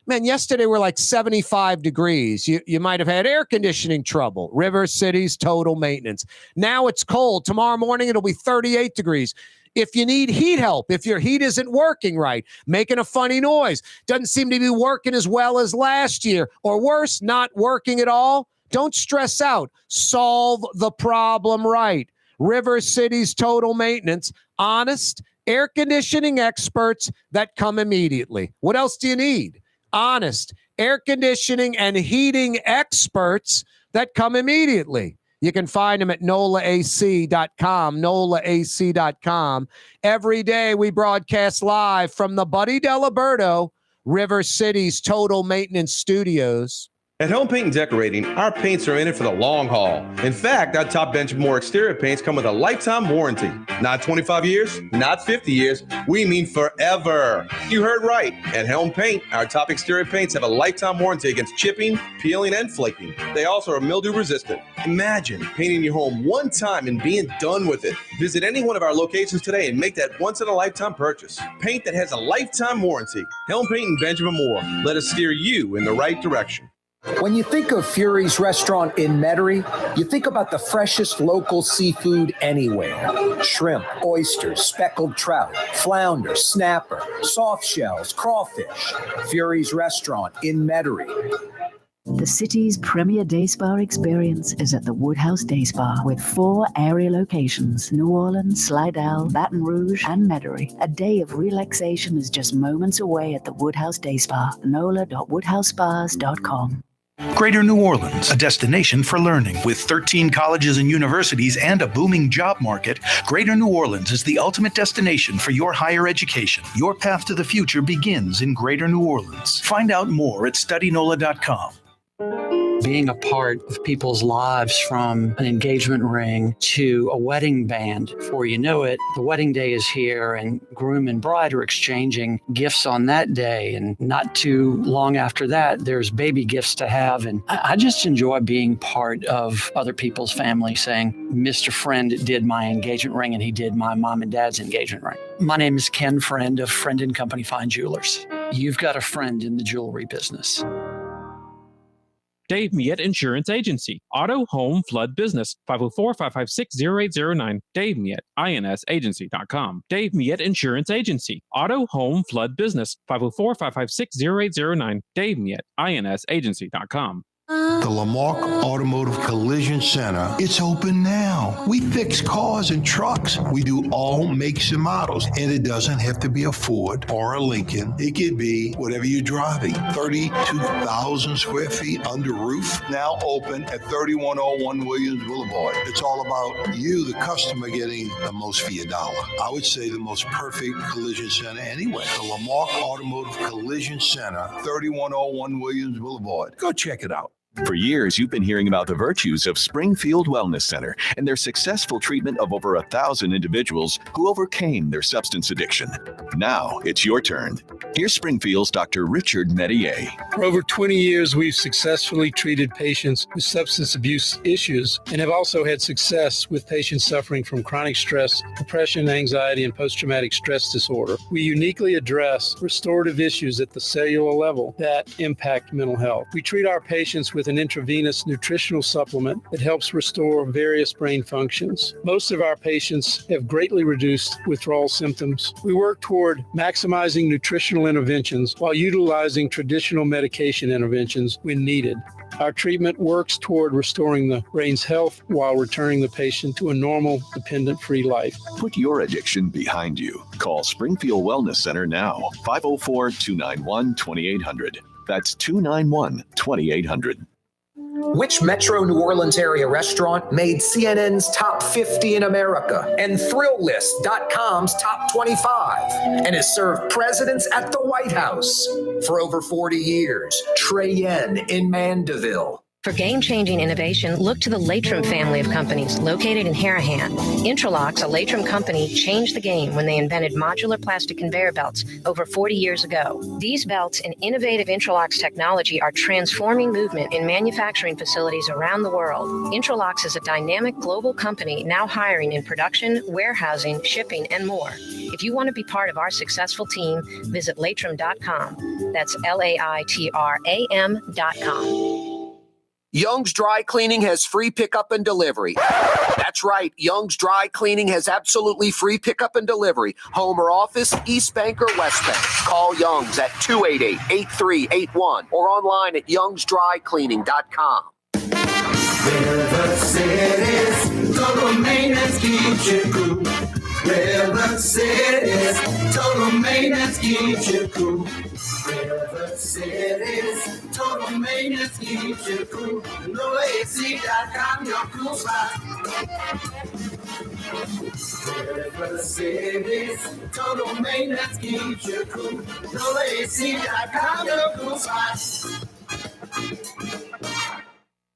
Man, yesterday we're like 75 degrees. You might have had air conditioning trouble. River City's total maintenance. Now it's cold. Tomorrow morning it'll be 38 degrees. If you need heat help, if your heat isn't working right, making a funny noise, doesn't seem to be working as well as last year, or worse, not working at all, don't stress out. Solve the problem right. River City's total maintenance, honest, air conditioning experts that come immediately. What else do you need? Honest, air conditioning and heating experts that come immediately. You can find them at NOLAAC.com, NOLAAC.com. Every day we broadcast live from the Buddy Diliberto, River City's Total Maintenance Studios. At Home Paint and Decorating, our paints are in it for the long haul. In fact, our top Benchmore exterior paints come with a lifetime warranty. Not 25 years, not 50 years, we mean forever. You heard right. At Helm Paint, our top exterior paints have a lifetime warranty against chipping, peeling, and flaking. They also are mildew resistant. Imagine painting your home one time and being done with it. Visit any one of our locations today and make that once-in-a-lifetime purchase. Paint that has a lifetime warranty. Helm Paint and Benjamin Moore. Let us steer you in the right direction. When you think of Fury's restaurant in Metairie, you think about the freshest local seafood anywhere. Shrimp, oysters, speckled trout, flounder, snapper, soft shells, crawfish. Fury's restaurant in Metairie. The city's premier day spa experience is at the Woodhouse Day Spa with 4 area locations: New Orleans, Slidell, Baton Rouge, and Metairie. A day of relaxation is just moments away at the Woodhouse Day Spa. NOLA.woodhousespas.com. Greater New Orleans, a destination for learning. With 13 colleges and universities and a booming job market, Greater New Orleans is the ultimate destination for your higher education. Your path to the future begins in Greater New Orleans. Find out more at studynola.com. Being a part of people's lives, from an engagement ring to a wedding band. Before you know it, the wedding day is here and groom and bride are exchanging gifts on that day. And not too long after that, there's baby gifts to have. And I just enjoy being part of other people's family, saying, Mr. Friend did my engagement ring and he did my mom and dad's engagement ring. My name is Ken Friend of Friend & Company Fine Jewelers. You've got a friend in the jewelry business. Dave Miette Insurance Agency. Auto, home, flood business. 504-556-0809. Dave Miette, INSagency.com. Dave Miette Insurance Agency. Auto, home, flood business. 504-556-0809. Dave Miette, INSagency.com. The Lamarck Automotive Collision Center, it's open now. We fix cars and trucks. We do all makes and models. And it doesn't have to be a Ford or a Lincoln. It could be whatever you're driving. 32,000 square feet under roof, now open at 3101 Williams Boulevard. It's all about you, the customer, getting the most for your dollar. I would say the most perfect collision center anyway. The Lamarck Automotive Collision Center, 3101 Williams Boulevard. Go check it out. For years, you've been hearing about the virtues of Springfield Wellness Center and their successful treatment of over 1,000 individuals who overcame their substance addiction. Now it's your turn. Here's Springfield's Dr. Richard Metier. For over 20 years, we've successfully treated patients with substance abuse issues and have also had success with patients suffering from chronic stress, depression, anxiety, and post-traumatic stress disorder. We uniquely address restorative issues at the cellular level that impact mental health. We treat our patients with an intravenous nutritional supplement that helps restore various brain functions. Most of our patients have greatly reduced withdrawal symptoms. We work toward maximizing nutritional interventions while utilizing traditional medication interventions when needed. Our treatment works toward restoring the brain's health while returning the patient to a normal, dependent-free life. Put your addiction behind you. Call Springfield Wellness Center now, 504-291-2800. That's 291-2800. Which Metro New Orleans area restaurant made CNN's top 50 in America and ThrillList.com's top 25 and has served presidents at the White House for over 40 years? Trey Yen in Mandeville. For game-changing innovation, look to the Latrim family of companies located in Harahan. Intralocks, a Latrim company, changed the game when they invented modular plastic conveyor belts over 40 years ago. These belts and innovative Intralocks technology are transforming movement in manufacturing facilities around the world. Intralocks is a dynamic global company now hiring in production, warehousing, shipping, and more. If you want to be part of our successful team, visit Latrim.com. That's LAITRAM.com. Young's Dry Cleaning has free pickup and delivery. That's right. Young's Dry Cleaning has absolutely free pickup and delivery. Home or office, East Bank or West Bank. Call Young's at 288-8381 or online at youngsdrycleaning.com. River City's total maintenance keeps you cool. River City's total maintenance keeps you cool. River City's total maintenance keeps you cool. NoAC.com, your cool spot. River City's total maintenance keeps you cool. NoAC.com, your cool spot.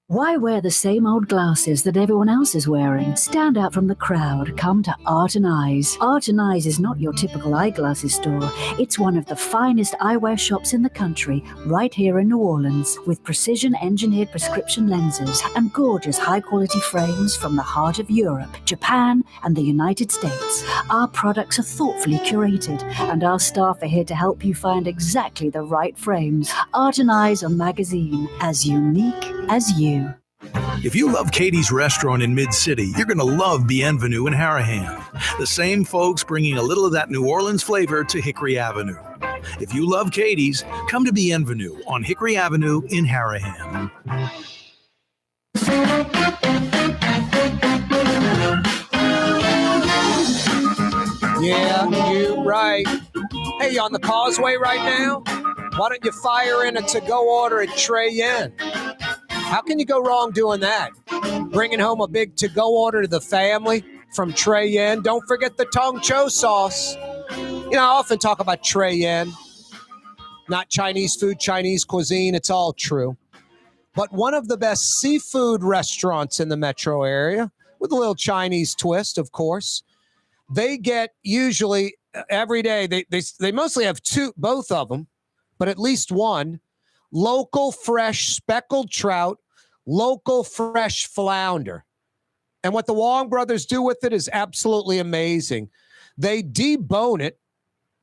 Why wear the same old glasses that everyone else is wearing? Stand out from the crowd. Come to Art and Eyes. Art and Eyes is not your typical eyeglasses store. It's one of the finest eyewear shops in the country, right here in New Orleans, with precision-engineered prescription lenses and gorgeous high-quality frames from the heart of Europe, Japan, and the United States. Our products are thoughtfully curated, and our staff are here to help you find exactly the right frames. Art and Eyes, a magazine as unique as you. If you love Katie's Restaurant in Mid-City, you're going to love Bienvenue in Harahan. The same folks bringing a little of that New Orleans flavor to Hickory Avenue. If you love Katie's, come to Bienvenue on Hickory Avenue in Harahan. Yeah, you right. Hey, you on the causeway right now? Why don't you fire in a to-go order at Trey Yen? How can you go wrong doing that? Bringing home a big to-go order to the family from Trey Yen. Don't forget the Tong Cho sauce. You know, I often talk about Trey Yen. Not Chinese food, Chinese cuisine. It's all true. But one of the best seafood restaurants in the metro area, with a little Chinese twist, of course. They get usually every day, they mostly have both of them, but at least one, local fresh speckled trout, local fresh flounder. And what the Wong brothers do with it is absolutely amazing. They debone it,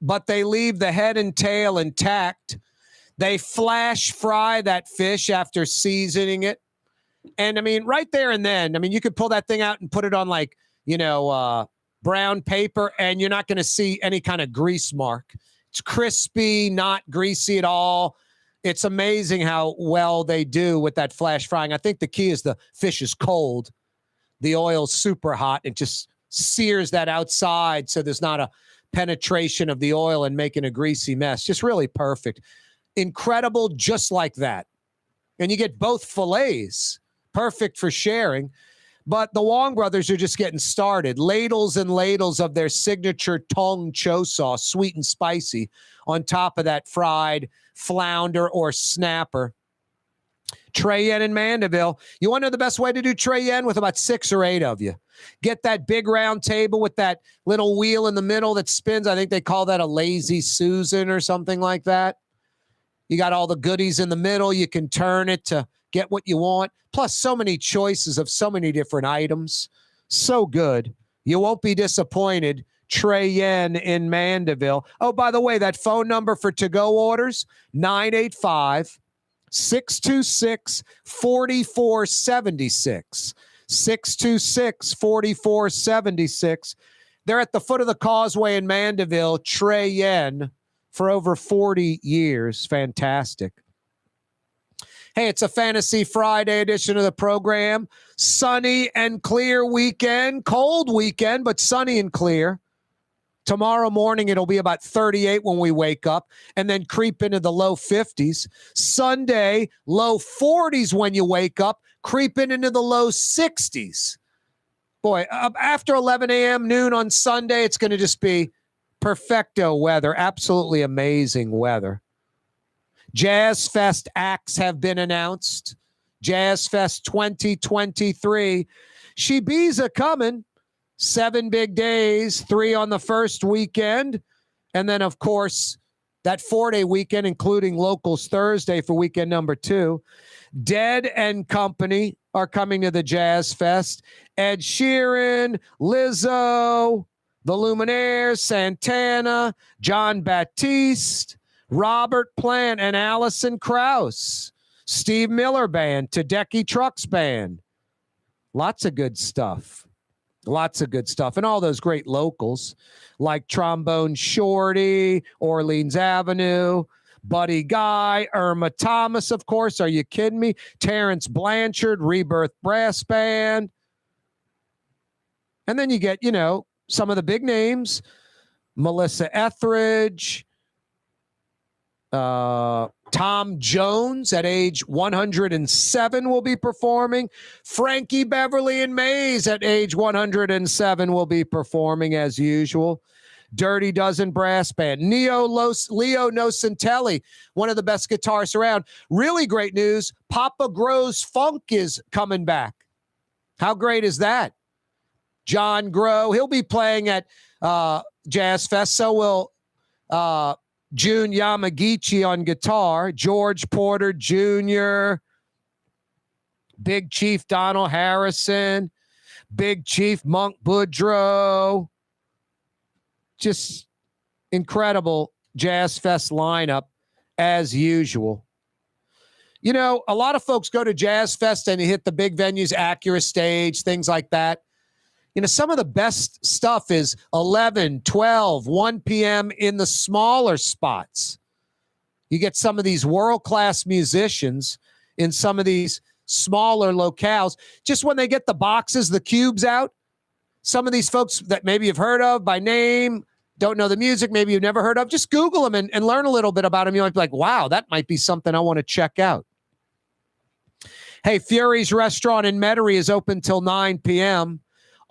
but they leave the head and tail intact. They flash fry that fish after seasoning it. And I mean, right there and then, I mean, you could pull that thing out and put it on like, brown paper, and you're not going to see any kind of grease mark. It's crispy, not greasy at all. It's amazing how well they do with that flash frying. I think the key is the fish is cold. The oil's super hot. It just sears that outside so there's not a penetration of the oil and making a greasy mess. Just really perfect. Incredible, just like that. And you get both fillets. Perfect for sharing. But the Wong brothers are just getting started. Ladles and ladles of their signature Tong Cho sauce, sweet and spicy, on top of that fried flounder or snapper. Trey Yen in Mandeville. You want to know the best way to do Trey Yen? With about 6 or 8 of you. Get that big round table with that little wheel in the middle that spins. I think they call that a lazy Susan or something like that. You got all the goodies in the middle. You can turn it to get what you want. Plus, so many choices of so many different items. So good. You won't be disappointed. Trey Yen in Mandeville. Oh, by the way, that phone number for to-go orders, 985-626-4476. 626-4476. They're at the foot of the causeway in Mandeville. Trey Yen for over 40 years. Fantastic. Hey, it's a Fantasy Friday edition of the program. Sunny and clear weekend. Cold weekend, but sunny and clear. Tomorrow morning, it'll be about 38 when we wake up and then creep into the low 50s. Sunday, low 40s when you wake up, creeping into the low 60s. Boy, after 11 a.m., noon on Sunday, it's going to just be perfecto weather. Absolutely amazing weather. Jazz Fest acts have been announced. Jazz Fest 2023. Shibiza coming. 7 big days, 3 on the first weekend. And then, of course, that 4-day weekend, including Locals Thursday for weekend number 2. Dead and Company are coming to the Jazz Fest. Ed Sheeran, Lizzo, the Luminaires, Santana, John Baptiste, Robert Plant, and Alison Krauss. Steve Miller Band, Tedeki Trucks Band. Lots of good stuff. Lots of good stuff. And all those great locals like Trombone Shorty, Orleans Avenue, Buddy Guy, Irma Thomas, of course. Are you kidding me? Terrence Blanchard, Rebirth Brass Band. And then you get, some of the big names. Melissa Etheridge, Tom Jones at age 107 will be performing. Frankie Beverly and Mays at age 107 will be performing as usual. Dirty Dozen Brass Band. Leo Nocentelli, one of the best guitarists around. Really great news. Papa Grows Funk is coming back. How great is that? John Grow, he'll be playing at Jazz Fest. So will June Yamagichi on guitar, George Porter Jr., Big Chief Donald Harrison, Big Chief Monk Boudreaux. Just incredible Jazz Fest lineup as usual. A lot of folks go to Jazz Fest and they hit the big venues, Acura Stage, things like that. Some of the best stuff is 11, 12, 1 p.m. in the smaller spots. You get some of these world-class musicians in some of these smaller locales. Just when they get the boxes, the cubes out, some of these folks that maybe you've heard of by name, don't know the music, maybe you've never heard of, just Google them and learn a little bit about them. You might be like, wow, that might be something I want to check out. Hey, Fury's Restaurant in Metairie is open till 9 p.m.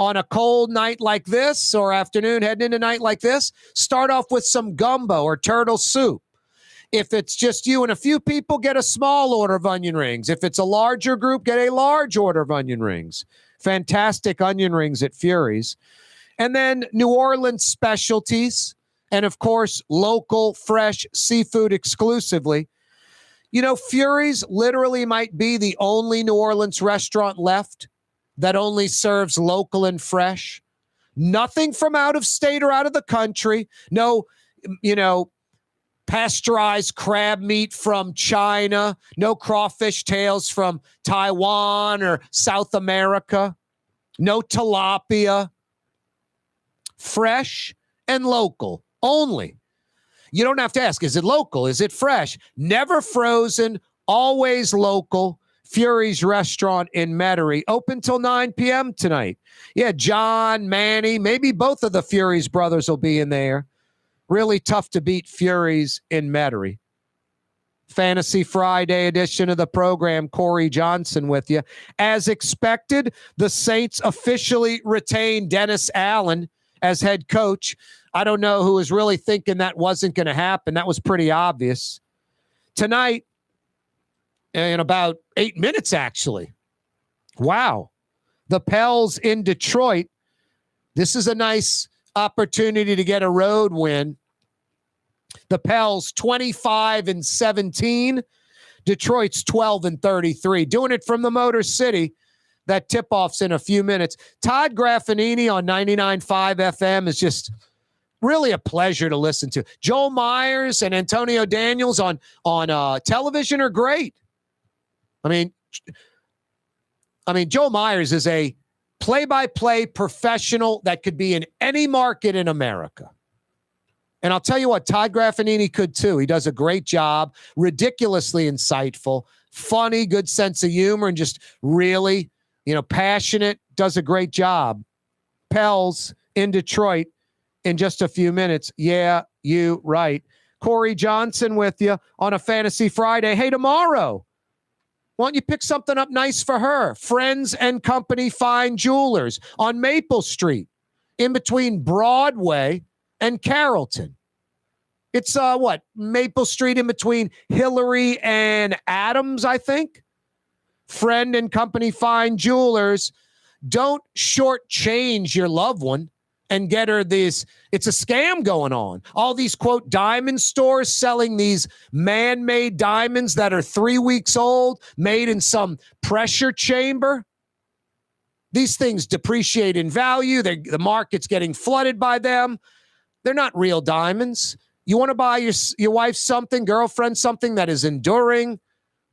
On a cold night like this or afternoon heading into a night like this, start off with some gumbo or turtle soup. If it's just you and a few people, get a small order of onion rings. If it's a larger group, get a large order of onion rings. Fantastic onion rings at Fury's. And then New Orleans specialties and, of course, local fresh seafood exclusively. Fury's literally might be the only New Orleans restaurant left that only serves local and fresh. Nothing from out of state or out of the country. No, pasteurized crab meat from China. No crawfish tails from Taiwan or South America. No tilapia. Fresh and local only. You don't have to ask, is it local? Is it fresh? Never frozen, always local. Fury's Restaurant in Metairie, open till 9 p.m. tonight. Yeah, John, Manny, maybe both of the Fury's brothers will be in there. Really tough to beat Fury's in Metairie. Fantasy Friday edition of the program, Corey Johnson with you. As expected, the Saints officially retained Dennis Allen as head coach. I don't know who was really thinking that wasn't going to happen. That was pretty obvious. Tonight, in about 8 minutes, actually. Wow. The Pels in Detroit. This is a nice opportunity to get a road win. The Pels 25-17. Detroit's 12-33. Doing it from the Motor City. That tip-off's in a few minutes. Todd Graffanini on 99.5 FM is just really a pleasure to listen to. Joel Myers and Antonio Daniels on television are great. I mean, Joe Myers is a play-by-play professional that could be in any market in America. And I'll tell you what, Todd Graffanini could too. He does a great job, ridiculously insightful, funny, good sense of humor, and just really, passionate, does a great job. Pels in Detroit in just a few minutes. Yeah, you right. Corey Johnson with you on a Fantasy Friday. Hey, tomorrow, why don't you pick something up nice for her? Friends and Company Fine Jewelers on Maple Street, in between Broadway and Carrollton. It's Maple Street in between Hillary and Adams, I think. Friend and Company Fine Jewelers. Don't shortchange your loved one and get her this. It's a scam going on. All these, quote, diamond stores selling these man-made diamonds that are 3 weeks old, made in some pressure chamber. These things depreciate in value. The market's getting flooded by them. They're not real diamonds. You want to buy your wife something, girlfriend something that is enduring,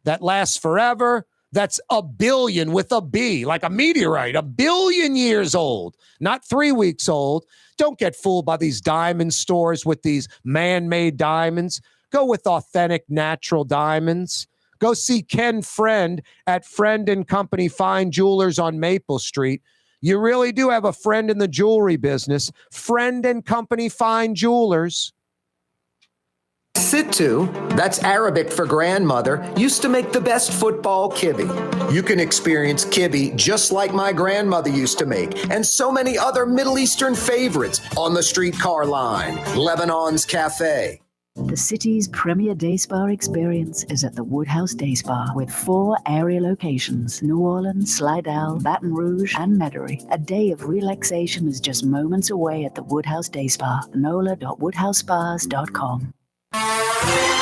that lasts forever, that's a billion with a B, like a meteorite, 1 billion years old, not 3 weeks old. Don't get fooled by these diamond stores with these man-made diamonds. Go with authentic, natural diamonds. Go see Ken Friend at Friend and Company Fine Jewelers on Maple Street. You really do have a friend in the jewelry business. Friend and Company Fine Jewelers. Sittu, that's Arabic for grandmother, used to make the best football kibbe. You can experience kibbe just like my grandmother used to make, and so many other Middle Eastern favorites on the streetcar line. Lebanon's Cafe. The city's premier day spa experience is at the Woodhouse Day Spa with 4 area locations: New Orleans, Slidell, Baton Rouge, and Metairie. A day of relaxation is just moments away at the Woodhouse Day Spa. NOLA.woodhousespas.com.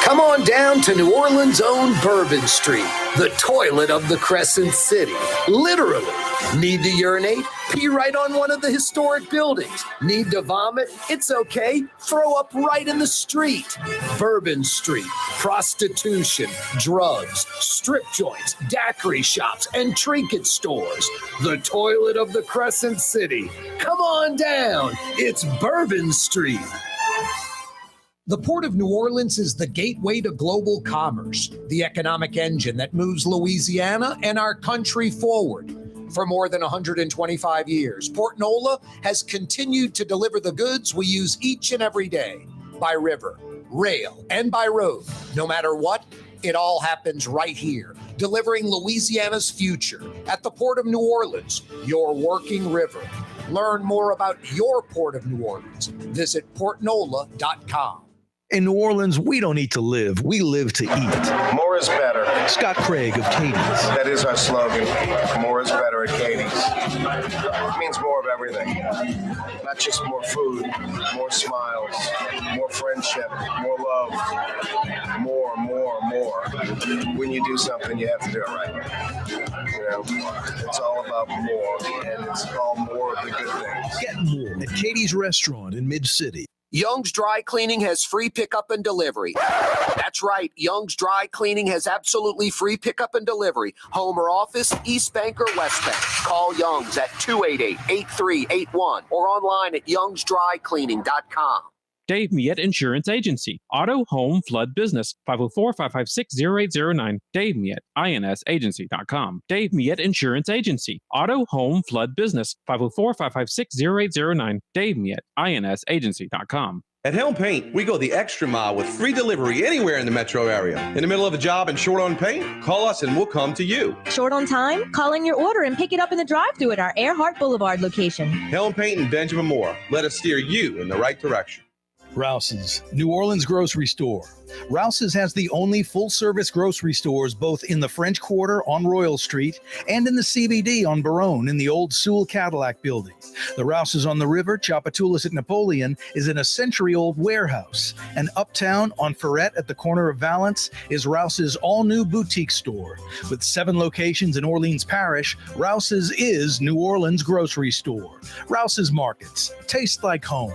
Come on down to New Orleans' own Bourbon Street, the toilet of the Crescent City. Literally. Need to urinate? Pee right on one of the historic buildings. Need to vomit? It's okay. Throw up right in the street. Bourbon Street. Prostitution, drugs, strip joints, daiquiri shops, and trinket stores. The toilet of the Crescent City. Come on down. It's Bourbon Street. The Port of New Orleans is the gateway to global commerce, the economic engine that moves Louisiana and our country forward. For more than 125 years, Port Nola has continued to deliver the goods we use each and every day, by river, rail, and by road. No matter what, it all happens right here, delivering Louisiana's future at the Port of New Orleans, your working river. Learn more about your Port of New Orleans. Visit portnola.com. In New Orleans, we don't eat to live. We live to eat. More is better. Scott Craig of Katie's. That is our slogan. More is better at Katie's. It means more of everything. Not just more food, more smiles, more friendship, more love. More. When you do something, you have to do it right. You know, it's all about more, and it's all more of the good things. Get more at Katie's Restaurant in Mid-City. Young's Dry Cleaning has free pickup and delivery. That's right. Young's Dry Cleaning has absolutely free pickup and delivery. Home or office, East Bank or West Bank. Call Young's at 288-8381 or online at youngsdrycleaning.com. Dave Miette Insurance Agency. Auto, home, flood, business. 504-556-0809. Dave Miette, INSagency.com. Dave Miette Insurance Agency. Auto, home, flood, business. 504-556-0809. Dave Miette, INSagency.com. At Helm Paint, we go the extra mile with free delivery anywhere in the metro area. In the middle of a job and short on paint? Call us and we'll come to you. Short on time? Call in your order and pick it up in the drive-thru at our Earhart Boulevard location. Helm Paint and Benjamin Moore. Let us steer you in the right direction. Rouse's, New Orleans grocery store. Rouse's has the only full-service grocery stores both in the French Quarter on Royal Street and in the CBD on Baronne in the old Sewell Cadillac building. The Rouse's on the river, Tchoupitoulas at Napoleon, is in a century-old warehouse. And uptown on Ferret at the corner of Valence is Rouse's all-new boutique store. With 7 locations in Orleans Parish, Rouse's is New Orleans grocery store. Rouse's Markets. Taste like home.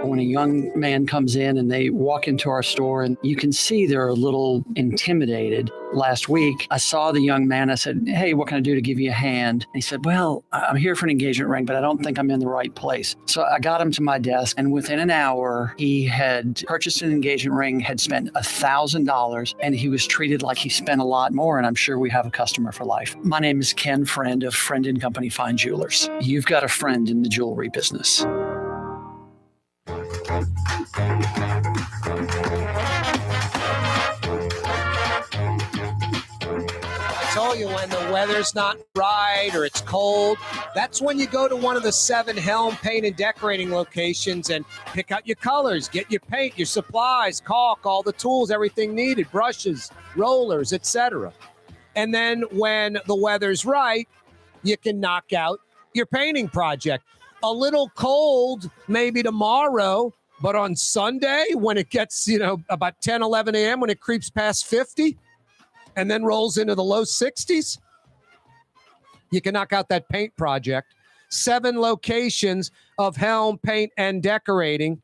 When a young man comes in and they walk into our store and you can see they're a little intimidated. Last week, I saw the young man. I said, "Hey, what can I do to give you a hand?" And he said, "Well, I'm here for an engagement ring, but I don't think I'm in the right place." So I got him to my desk, and within an hour, he had purchased an engagement ring, had spent $1,000, and he was treated like he spent a lot more, and I'm sure we have a customer for life. My name is Ken Friend of Friend & Company Fine Jewelers. You've got a friend in the jewelry business. I told you, when the weather's not right or it's cold, that's when you go to one of the 7 Helm Paint and Decorating locations and pick out your colors, get your paint, your supplies, caulk, all the tools, everything needed, brushes, rollers, etc. And then when the weather's right, you can knock out your painting project. A little cold maybe tomorrow, but on Sunday when it gets, about 10, 11 a.m., when it creeps past 50, and then rolls into the low 60s, you can knock out that paint project. 7 locations of Helm Paint and Decorating: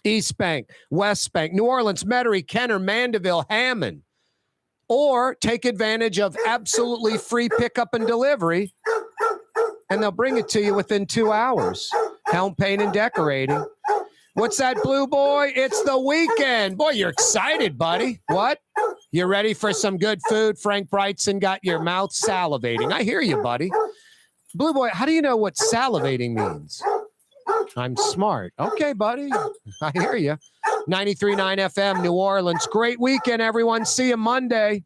East Bank, West Bank, New Orleans, Metairie, Kenner, Mandeville, Hammond. Or take advantage of absolutely free pickup and delivery, and they'll bring it to you within 2 hours. Helm Paint and Decorating. What's that, Blue Boy? It's the weekend. Boy, you're excited, buddy. What? You ready for some good food? Frank Brigtsen got your mouth salivating. I hear you, buddy. Blue Boy, how do you know what salivating means? I'm smart. Okay, buddy. I hear you. 93.9 FM, New Orleans. Great weekend, everyone. See you Monday.